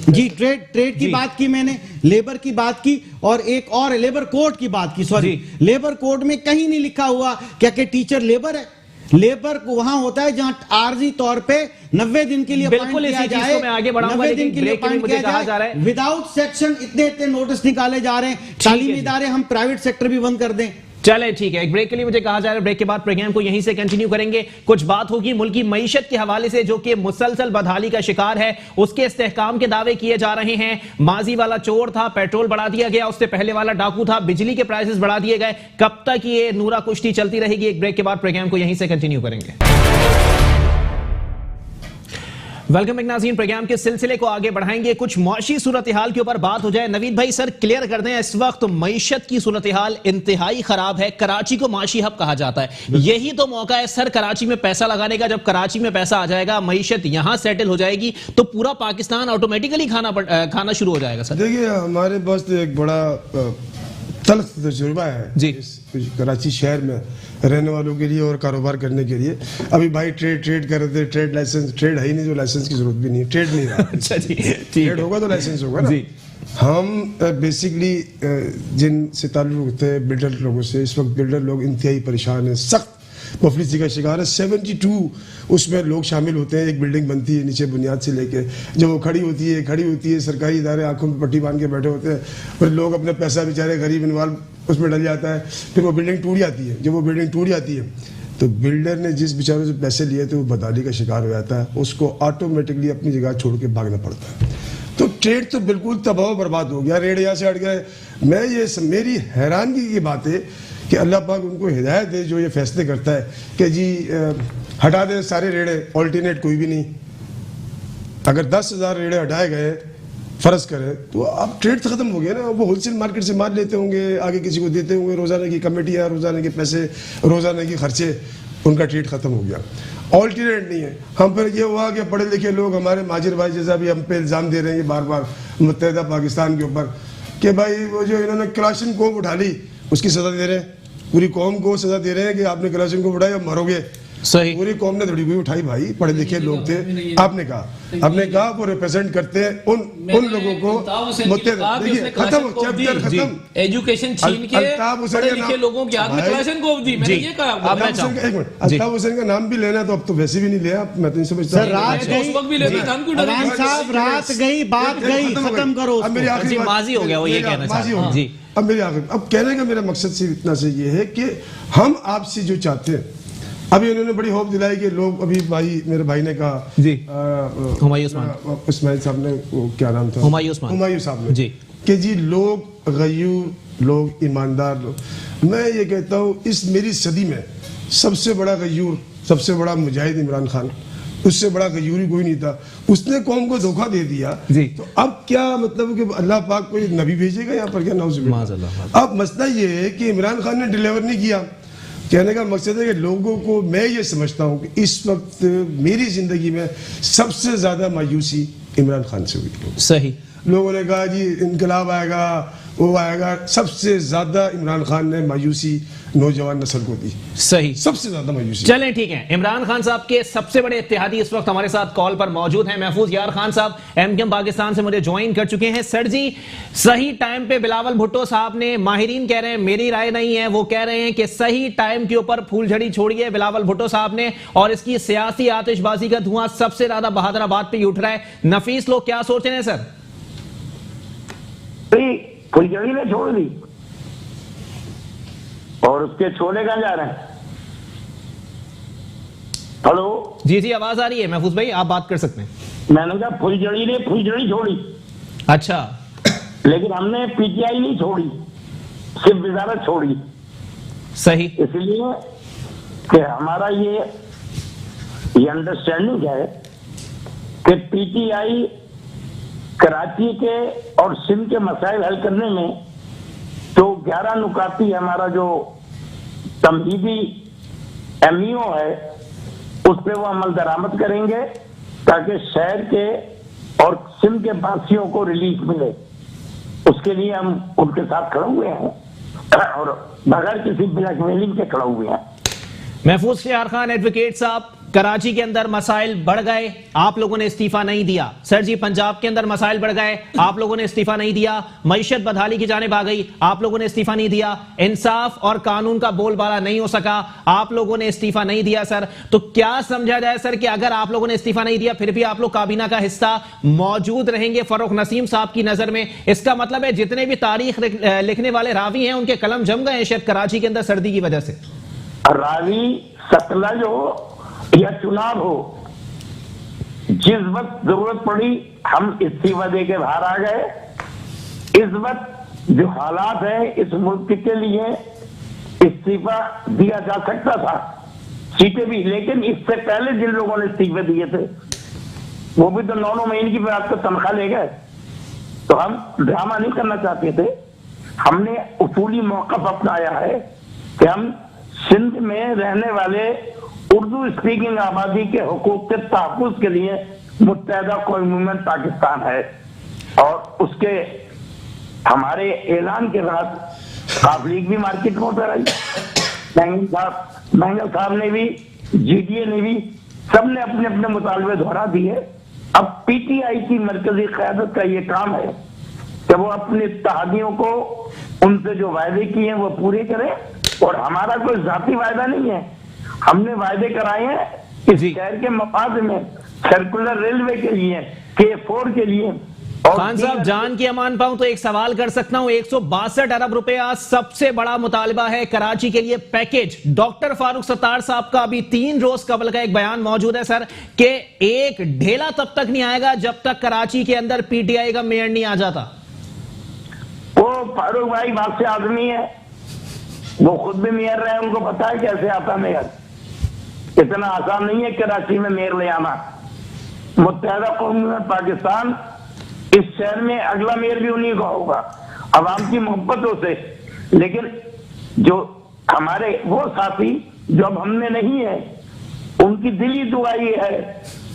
जी, ट्रेड की बात की मैंने, लेबर की बात की, और एक और लेबर कोड की बात की। सॉरी, लेबर कोड में कहीं नहीं लिखा हुआ क्या कि टीचर लेबर है। लेबर वहां होता है जहां आर्जी तौर पे 90 दिन के लिए बिल्कुल इसी चीज को मैं आगे बढ़ाऊंगा, 90 दिन के लिए लेकिन मुझे कहा जा रहा है विदाउट सेक्शन इतने नोटिस निकाले जा रहे हैं। तालीमी इदारे हम प्राइवेट सेक्टर भी बंद कर दें। चले ठीक है, एक ब्रेक के लिए मुझे कहा जा रहा है, ब्रेक के बाद प्रोग्राम को यहीं से कंटिन्यू करेंगे। कुछ बात होगी मुल्क की मईशत के हवाले से जो कि मुसलसल बदहाली का शिकार है, उसके इस्तेहकाम के दावे किए जा रहे हैं। माजी वाला चोर था, पेट्रोल बढ़ा दिया गया, उससे पहले वाला डाकू था, बिजली के प्राइसेस बढ़ा दिए गए। कब तक ये नूरा कुश्ती चलती रहेगी? एक ब्रेक के बाद प्रोग्राम को यहीं से कंटिन्यू करेंगे। वेलकम बैक नाज़रीन, प्रोग्राम के सिलसिले को आगे बढ़ाएंगे। कुछ मुआशी सूरत हाल के ऊपर बात हो जाए। नवीद भाई सर क्लियर कर दें, इस वक्त मईशत की सूरत हाल इंतहाई खराब है। कराची को माशी हब कहा जाता है, यही तो मौका है सर कराची में पैसा लगाने का। जब कराची में पैसा आ जाएगा, मईशत यहां सेटल हो जाएगी, तो पूरा पाकिस्तान ऑटोमेटिकली खाना शुरू हो जाएगा। सर देखिए, हमारे पास तो एक बड़ा तल्ख तजुर्बा है जी कराची शहर में रहने वालों के लिए और कारोबार करने के लिए। अभी भाई ट्रेड कर रहे थे, ट्रेड लाइसेंस, ट्रेड है ही नहीं, जो लाइसेंस की जरूरत भी नहीं है, ट्रेड नहीं रहा। अच्छा जी, ट्रेड होगा तो लाइसेंस होगा ना जी। हम बेसिकली जिन से ताल्लुक होते हैं बिल्डर लोगों से, इस वक्त बिल्डर लोग इंतहाई परेशान हैं, सख्त मुफलिसी का शिकार है। 72 उसमें लोग शामिल होते हैं। एक बिल्डिंग बनती है नीचे बुनियाद से लेके, जब वो खड़ी होती है सरकारी इदारे आंखों में पट्टी बांध के बैठे होते हैं, फिर लोग अपने पैसा बेचारे गरीब इन्वॉल्व उसमें डल जाता है, फिर वो बिल्डिंग टूट जाती है। जब वो बिल्डिंग टूट जाती है तो बिल्डर ने जिस बेचारों से पैसे लिए थे वो बदहाली का शिकार हो जाता है, उसको ऑटोमेटिकली अपनी जगह छोड़ के भागना पड़ता है। तो ट्रेड तो बिल्कुल तबाह बर्बाद हो गया, रेड यहाँ से हट गए। मेरी हैरानगी की बात है कि अल्लाह पाक उनको हिदायत दे जो ये फैसले करता है कि जी हटा दे सारे रेड़े, ऑल्टरनेट कोई भी नहीं। अगर 10,000 रेड़े हटाए गए फर्ज करें तो अब ट्रेड तो खत्म हो गया ना। वो होलसेल मार्केट से माल लेते होंगे, आगे किसी को देते होंगे, रोजाना की कमेटियाँ, रोजाना के पैसे, रोजाना की खर्चे, उनका ट्रेड खत्म हो गया। ऑल्टरनेट नहीं है। हम पर ये हुआ कि पढ़े लिखे लोग, हमारे माजिर भाई जैसा भी हम पे इल्ज़ाम दे रहे हैं बार बार मुत्तहिदा पाकिस्तान के ऊपर कि भाई वो जो इन्होंने क्लाशन कोप उठा ली उसकी सज़ा दे रहे हैं, पूरी कौम को सज़ा दे रहे हैं कि आपने क्लाशन कोप उठाया, अब मरोगे। सही, पूरी कौम ने थोड़ी कोई उठाई भाई, पढ़े लिखे लोग थे। आपने कहा वो रिप्रेजेंट करते हैं उन लोगों को। खत्म चैप्टर खत्म, एजुकेशन छीन के पढ़े लिखे लोगों के हाथ में क्लाशन को दी। मैंने ये कहा। अल्ताफ हुसैन का नाम भी लेना तो अब तो वैसे भी नहीं लिया, मैं तो नहीं समझता। रात गई, बात गई, खत्म करो। अब मेरी आखिरी माजी हो गया, वो ये कहना चाहते हैं जी। अब मेरी आखिरी, अब कहने का मेरा मकसद सिर्फ इतना से ये है कि हम आपसे जो चाहते हैं, अभी उन्होंने बड़ी होप दिलाई कि लोग, अभी मेरे भाई ने कहा जी, हुमायूं उस्मान साहब ने, क्या नाम था, हुमायूं साहब ने जी, कि जी लोग गयूर, लोग ईमानदार लोग। मैं ये कहता हूँ इस मेरी सदी में सबसे बड़ा गयूर, सबसे बड़ा मुजाहिद इमरान खान, उससे बड़ा गयूरी कोई नहीं था। उसने कौम को धोखा दे दिया जी। तो अब क्या मतलब कि अल्लाह पाक कोई नबी भेजेगा यहाँ पर क्या? नाउज़ुबिल्लाह। अब मसला ये है कि इमरान खान ने डिलीवर नहीं किया। कहने का मकसद है कि लोगों को, मैं ये समझता हूँ कि इस वक्त मेरी जिंदगी में सबसे ज्यादा मायूसी इमरान खान से हुई। सही, लोगों ने कहा जी इनकलाब आएगा, वो आएगा, सबसे ज्यादा इमरान खान ने मायूसी नौजवान नस्ल को दी। सही, सबसे ज्यादा मायूसी। चलें ठीक है, इमरान खान साहब के सबसे बड़े इत्तेहादी इस वक्त हमारे साथ कॉल पर मौजूद हैं। महफूज यार खान साहब एमकेएम पाकिस्तान से मुझे ज्वाइन कर चुके हैं। सर जी, सही टाइम पे बिलावल भुट्टो साहब ने, माहिरीन कह रहे हैं, मेरी राय नहीं है, वो कह रहे हैं कि सही टाइम के ऊपर फूलझड़ी छोड़ी है बिलावल भुट्टो साहब ने, और इसकी सियासी आतिशबाजी का धुआं सबसे ज्यादा बहादुराबाद पे ही उठ रहा है। नफीस लोग क्या सोच रहे हैं सर? फुलझड़ी ने छोड़ दी और उसके छोले कहां जा रहे हैं? हेलो जी जी, आवाज आ रही है महफूज भाई, आप बात कर सकते हैं। मैंने कहा फुलझड़ी ने फुलझड़ी छोड़ी। अच्छा, लेकिन हमने पीटीआई नहीं छोड़ी, सिर्फ वजारत छोड़ी। सही, इसलिए कि हमारा ये अंडरस्टैंडिंग है कि पीटीआई कराची के और सिंध के मसाइल हल करने में जो 11 नुकाती हमारा जो तमहीदी एमईओ है उस पर वो अमल दरामद करेंगे ताकि शहर के और सिंध के वासियों को रिलीफ मिले। उसके लिए हम उनके साथ खड़े हुए हैं और बगैर किसी ब्लैकमेलिंग के खड़े हुए हैं। महफूज यार खान एडवोकेट साहब, कराची के अंदर मसाइल बढ़ गए, आप लोगों ने इस्तीफा नहीं दिया। सर जी पंजाब के अंदर मसाइल बढ़ गए, आप लोगों ने इस्तीफा नहीं दिया। मईशत बदहाली की जानिब आ गई, आप लोगों ने इस्तीफा नहीं दिया। इंसाफ और कानून का बोलबाला नहीं हो सका, आप लोगों ने इस्तीफा नहीं दिया। सर तो क्या समझा जाए सर कि अगर आप लोगों ने इस्तीफा नहीं दिया फिर भी आप लोग काबीना का हिस्सा मौजूद रहेंगे फारूक नसीम साहब की नजर में? इसका मतलब है जितने भी तारीख लिखने वाले रावी हैं उनके कलम जम गए हैं शायद कराची के अंदर सर्दी की वजह से। रावी सतलज हो या चुनाव हो, जिस वक्त जरूरत पड़ी हम इस्तीफा दे के बाहर आ गए। इस वक्त जो हालात है इस मुल्क के लिए इस्तीफा दिया जा सकता था, सीटें भी, लेकिन इससे पहले जिन लोगों ने इस्तीफे दिए थे वो भी तो 9 महीने की बात को तनख्वाह ले गए। तो हम ड्रामा नहीं करना चाहते थे, हमने उसूली मौक़िफ़ अपनाया है कि हम सिंध में रहने वाले उर्दू स्पीकिंग आबादी के हुकूक के तहफ़्फ़ुज़ के लिए मुत्तहिदा कौमी मूवमेंट पाकिस्तान है। और उसके हमारे ऐलान के बाद काफ लीग भी मार्केट में उतर आई, महंगल साहब ने भी, GDA ने भी, सबने अपने अपने मुतालबे दोहरा दिए। अब PTI की मरकजी क़यादत का ये काम है कि वो अपने इत्तेहादियों को उनसे जो वायदे किए हैं वो पूरे करें। और हमारा कोई जाती वायदा नहीं है, हमने वायदे कराए हैं इस शहर के मफाद में, सर्कुलर रेलवे के लिए, K4 के लिए। और खान साहब जान की अमान पाऊं तो एक सवाल कर सकता हूं, 162 अरब रुपया सबसे बड़ा मुतालबा है कराची के लिए पैकेज। डॉक्टर फारूक सत्तार साहब का अभी 3 रोज कबल का एक बयान मौजूद है सर कि एक ढेला तब तक नहीं आएगा जब तक कराची के अंदर PTI का मेयर नहीं आ जाता। वो फारूक भाई बात से आदमी है, वो खुद भी मेयर रहे, उनको पता है कैसे आता मेयर। इतना आसान नहीं है कराची में मेयर ले आना। मुत्तहिदा कौमी पाकिस्तान इस शहर में अगला मेयर भी उन्हीं का होगा, अवाम की मोहब्बतों से। लेकिन जो हमारे वो साथी जो अब हमने नहीं है, उनकी दिली दुआ ये है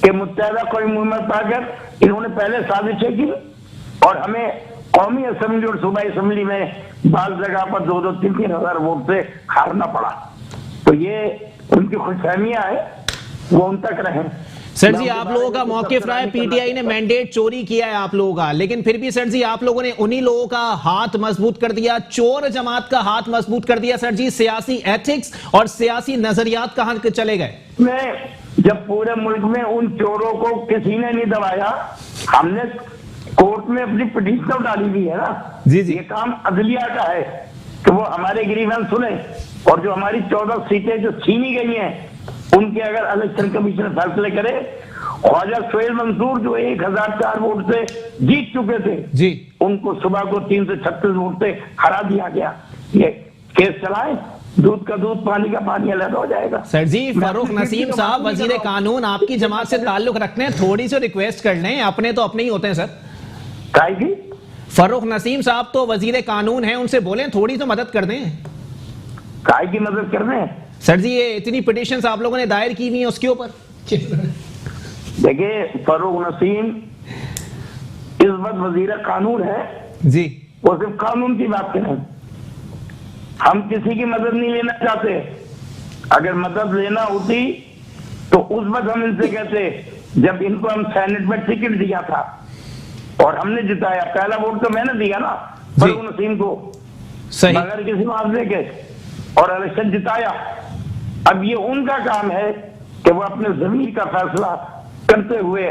कि मुत्तहिदा कौमी मूवमेंट पाकर इन्होंने पहले साजिशें की और हमें कौमी असेंबली और सूबाई असेंबली में बाल जगह पर 2-2, 3-3 हजार वोट से हारना पड़ा। तो ये उनकी खुशफहमियां है, वो उन तक रहे। सर जी आप लोगों का मौकिफ रहा है PTI ने मैंडेट चोरी किया है आप लोगों का, लेकिन फिर भी सर जी आप लोगों ने उन्हीं लोगों का हाथ मजबूत कर दिया, चोर जमात का हाथ मजबूत कर दिया। सर जी सियासी एथिक्स और सियासी नजरियात कहां चले गए? जब पूरे मुल्क में उन चोरों को किसी ने नहीं दबाया, हमने कोर्ट में अपनी पिटीशन डाली हुई है ना। जी जी, ये काम अदलिया का है कि वो हमारे ग्रीवेंस सुने और जो हमारी 14 सीटें जो छीनी गई हैं उनके अगर इलेक्शन कमीशन फैसले करे। ख्वाजा सोहेल मंसूर जो 1004 वोट से जीत चुके थे जी, उनको सुबह को 336 वोट से हरा दिया गया। ये केस चलाए, दूध का दूध पानी का पानी अलग हो जाएगा। सर जी फारूक नसीम साहब वजीर कानून आपकी जमात से ताल्लुक रखते हैं, थोड़ी सी रिक्वेस्ट कर लें, अपने तो अपने ही होते हैं सर। काहे फारूक नसीम साहब तो वजीर कानून हैं, उनसे बोलें थोड़ी तो मदद कर दें। काहे की मदद कर दें? सर जी ये इतनी पिटीशंस आप लोगों ने दायर की हुई हैं उसके ऊपर। देखिए फारूक नसीम इस वक्त वजीर कानून है जी, वो सिर्फ कानून की बात करें। हम किसी की मदद नहीं लेना चाहते, अगर मदद लेना होती तो उस वक्त हम इनसे कहते जब इनको हम सेनेट में टिकट दिया था और हमने जिताया, पहला वोट तो मैंने दिया ना फारूक नसीम को, सही, मगर किसी मुआवजे के, और इलेक्शन जिताया। अब ये उनका काम है कि वो अपने जमीर का फैसला करते हुए,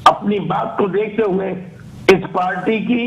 अपनी बात को देखते हुए इस पार्टी की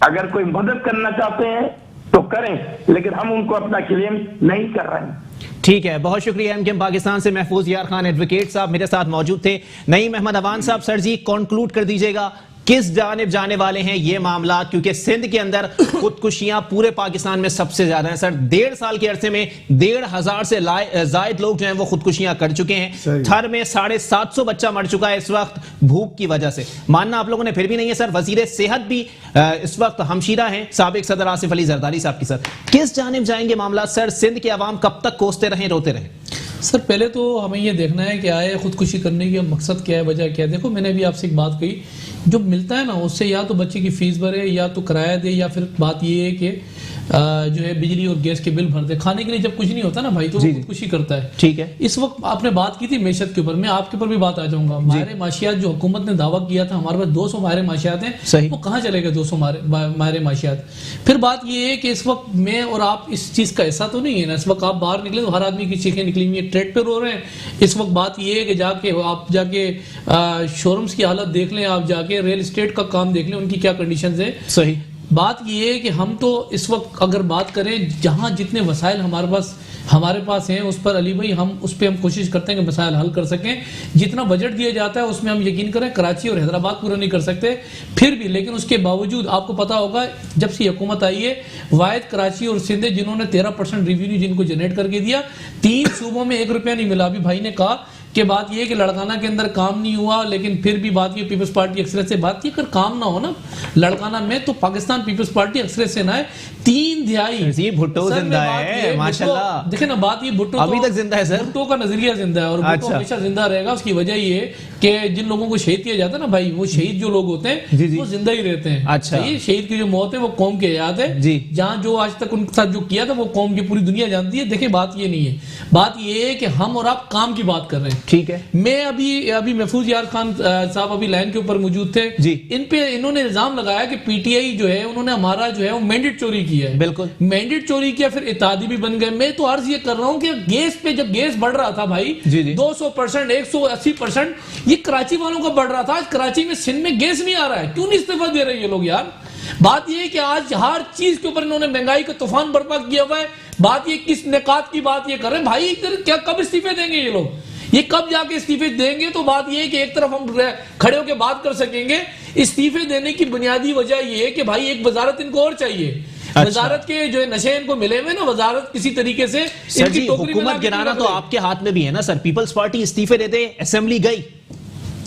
अगर कोई मदद करना चाहते हैं तो करें, लेकिन हम उनको अपना क्लेम नहीं कर रहे हैं। ठीक है, बहुत शुक्रिया। MKM पाकिस्तान से महफूज यार खान एडवोकेट साहब मेरे साथ मौजूद थे। नईम अहमद अवान साहब, सर जी कंक्लूड कर दीजिएगा किस जानिब जाने वाले हैं ये मामला, क्योंकि सिंध के अंदर खुदकुशियां पूरे पाकिस्तान में सबसे ज्यादा हैं सर। 1.5 साल के अरसे में 1,500 से जायद लोग जो हैं वो खुदकुशियां कर चुके हैं। थर में 750 बच्चा मर चुका है इस वक्त भूख की वजह से। मानना आप लोगों ने फिर भी नहीं है सर। वजीर सेहत भी इस वक्त हमशीरा हैं साबिक सदर आसिफ अली जरदारी साहब की। सर किस जानिब जाएंगे मामला सर? सिंध के अवाम कब तक कोसते रहें, रोते रहें? सर पहले तो हमें ये देखना है कि आए खुदकुशी करने का मकसद क्या है, वजह क्या है। देखो मैंने भी आपसे एक बात कही, जो मिलता है ना उससे या तो बच्चे की फीस भरे या तो किराया दे, या फिर बात ये है कि जो है बिजली और गैस के बिल भरते हैं। खाने के लिए जब कुछ नहीं होता ना भाई तो वो खुदकुशी करता है। ठीक है, इस वक्त आपने बात की थी मैशत के ऊपर, मैं आपके ऊपर भी बात आ जाऊंगा। माहिर माशियात जो हुकूमत ने दावा किया था हमारे पास 200 माहिर माशियात हैं, सही, वो कहाँ चले गए 200 माहिर माशियात? फिर बात ये है कि इस वक्त मैं और आप इस चीज़ का ऐसा तो नहीं है ना, इस वक्त आप बाहर निकले तो हर आदमी की चीखें निकली हुई है, ट्रेड पे रो रहे हैं। इस वक्त बात ये है कि आप जाके शोरूम्स की हालत देख लें, आप जाके रियल एस्टेट का काम देख लें, उनकी क्या कंडीशंस है। सही बात ये है कि हम तो इस वक्त अगर बात करें जहां जितने वसाइल हमारे पास हैं उस पर अली भाई हम उस पर हम कोशिश करते हैं कि मसाइल हल कर सकें। जितना बजट दिया जाता है उसमें हम यकीन करें कराची और हैदराबाद पूरा नहीं कर सकते फिर भी, लेकिन उसके बावजूद आपको पता होगा जब से हुकूमत आई है वाहिद कराची और सिंध जिन्होंने 13% रेवेन्यू जिनको जनरेट करके दिया, 3 सूबों में 1 रुपया नहीं मिला। अभी भाई ने कहा कि बात ये कि लड़काना के अंदर काम नहीं हुआ, लेकिन फिर भी बात ये पीपल्स पार्टी अक्सर से बात ये, अगर काम ना हो ना लड़काना में तो पाकिस्तान पीपल्स पार्टी अक्सर से ना है 3/3 भुट्टो जिंदा है माशाल्लाह। देखे ना बात ये भुट्टो अभी तक जिंदा है सर, भुट्टो का नजरिया जिंदा है और भुट्टो हमेशा जिंदा रहेगा। उसकी वजह ये कि जिन लोगों को शहीद किया जाता है ना भाई, वो शहीद जो लोग होते हैं वो जिंदा ही रहते हैं। अच्छा, शहीद की जो मौत है वो कौम की याद है जी, जहाँ जो आज तक उनके साथ जो किया था वो कौम की पूरी दुनिया जानती है। देखिए बात ये नहीं है, बात ये है कि हम और आप काम की बात कर रहे हैं। ठीक है, मैं अभी महफूज यार खान साहब अभी लाइन के ऊपर मौजूद थे जी, इन्होंने इल्जाम लगाया कि पीटीआई जो है उन्होंने हमारा जो है वो मैंडेट चोरी किया है। बिल्कुल मैंडेट चोरी किया, फिर इत्तेहादी भी बन गए। मैं तो अर्ज ये कर रहा हूं कि गैस पे जब गैस बढ़ रहा था भाई 200%, 180%, ये कराची वालों का बढ़ रहा था। आज कराची में सिंध में गैस नहीं आ रहा है, क्यों नहीं इस्तीफा दे रहे ये लोग यार? बात ये है कि आज हर चीज के ऊपर इन्होंने महंगाई का तूफान बर्पा किया हुआ है। बात ये किस निकात की बात ये कर रहे हैं भाई, इधर क्या कब इस्तीफे देंगे ये लोग? ये कब जाके इस्तीफे देंगे? तो बात ये है कि एक तरफ हम खड़े होकर बात कर सकेंगे, इस्तीफे देने की बुनियादी वजह ये है कि भाई एक वजारत इनको और चाहिए। अच्छा। वजारत के जो नशे इनको मिले हुए ना, वजारत किसी तरीके से इनकी हुकूमत गिराना तो आपके हाथ में भी है ना सर। पीपल्स पार्टी इस्तीफे दे दे, असेंबली गई,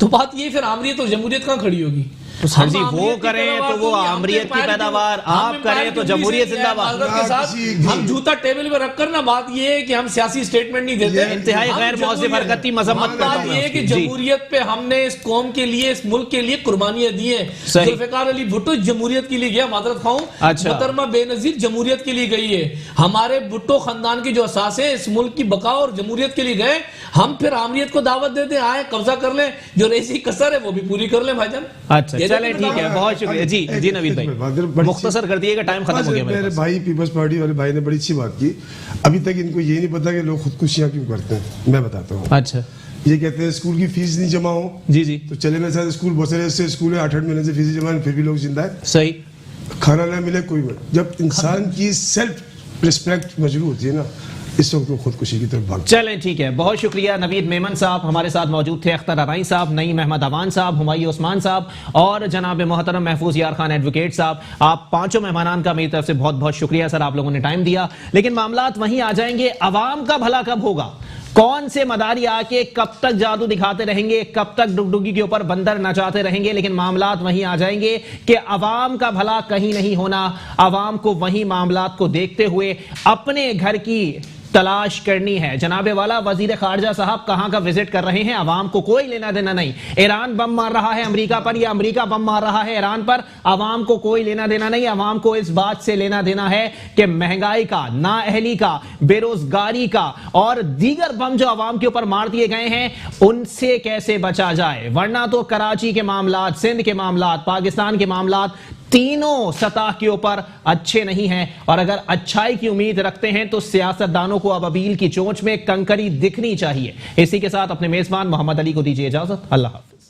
तो बात ये फिर आमरीत और जमहूरियत कहां खड़ी होगी? तो सर जी वो करें तो वो आमरीत की पैदावार, आप करें तो जमहूरियत जिंदाबाद के साथ हम जूता टेबल पे रखकर ना, बात ये है कि हम सियासी स्टेटमेंट नहीं देते, इंतहाई गैर मौजिब हरकत की मजम्मत करता हूं। बात ये है कि जमहूरियत पे हमने इस कौम के लिए, इस मुल्क के लिए कुर्बानियां दी हैं। जुल्फिकार अली भुट्टो जमहूरियत के लिए गया, मादरत खाऊं, मोहतरमा बेनजीर जमहूरियत के लिए गई है। हमारे भुट्टो खानदान के जो असास है इस मुल्क की बका और जमहूरियत के लिए गए। हम फिर आमरीत को दावत देते आए कब्जा कर ले, जो रईसी कसर है वो भी पूरी कर ले भाईजान। अच्छा चले ठीक है, बहुत शुक्रिया जी। जी नवीद भाई मुख्तसर कर दिएगा, टाइम खत्म हो गया मेरे भाई। पीपल्स पार्टी वाले भाई ने बड़ी अच्छी बात की। अभी तक इनको ये नहीं पता कि लोग खुदकुशियां क्यों करते हैं, मैं बताता हूँ। अच्छा, ये कहते हैं स्कूल की फीस नहीं जमा हो जी जी, तो चले मेरे साथ स्कूल, बहुत सारे ऐसे स्कूल है 8-8 महीने से फीस जमा, फिर भी लोग जिंदा है। सही, खाना ना मिले कोई बात। जब इंसान की सेल्फ रिस्पेक्ट मजबूत होती है ना, इस वक्त वो खुदकुशी की तरफ भाग। चलें ठीक है, बहुत शुक्रिया। नवीद मेमन साहब हमारे साथ मौजूद थे, अख्तर अराई साहब, नईम अहमद अवान साहब, हुमायूं उस्मान साहब और जनाब मोहतरम महफूज यार खान एडवोकेट साहब। आप पांचों मेहमानान का मेरी तरफ से बहुत बहुत शुक्रिया सर, आप लोगों ने टाइम दिया। लेकिन मामलात वहीं आ जाएंगे, अवाम का भला कब होगा? कौन से मदारी आके कब तक जादू दिखाते रहेंगे, कब तक डुगडुगी के ऊपर बंदर नचाते रहेंगे? लेकिन मामलात वहीं आ जाएंगे कि अवाम का भला कहीं नहीं होना। अवाम को वहीं मामलात को देखते हुए अपने घर की तलाश करनी है। जनाबे वाला वजीर खारजा साहब कहां का विजिट कर रहे हैं, अवाम को कोई लेना देना नहीं। ईरान बम मार रहा है अमेरिका पर या अमेरिका बम मार रहा है ईरान पर, अवाम को कोई लेना देना नहीं। अवाम को इस बात से लेना देना है कि महंगाई का, नाअहली का, बेरोजगारी का और दीगर बम जो अवाम के ऊपर मार दिए गए हैं उनसे कैसे बचा जाए। वरना तो कराची के मामलात, सिंध के मामलात, पाकिस्तान के मामलात तीनों सतह के ऊपर अच्छे नहीं हैं। और अगर अच्छाई की उम्मीद रखते हैं तो सियासतदानों को अबाबील की चोंच में कंकरी दिखनी चाहिए। इसी के साथ अपने मेजबान मोहम्मद अली को दीजिए इजाजत। अल्लाह हाफ़िज़।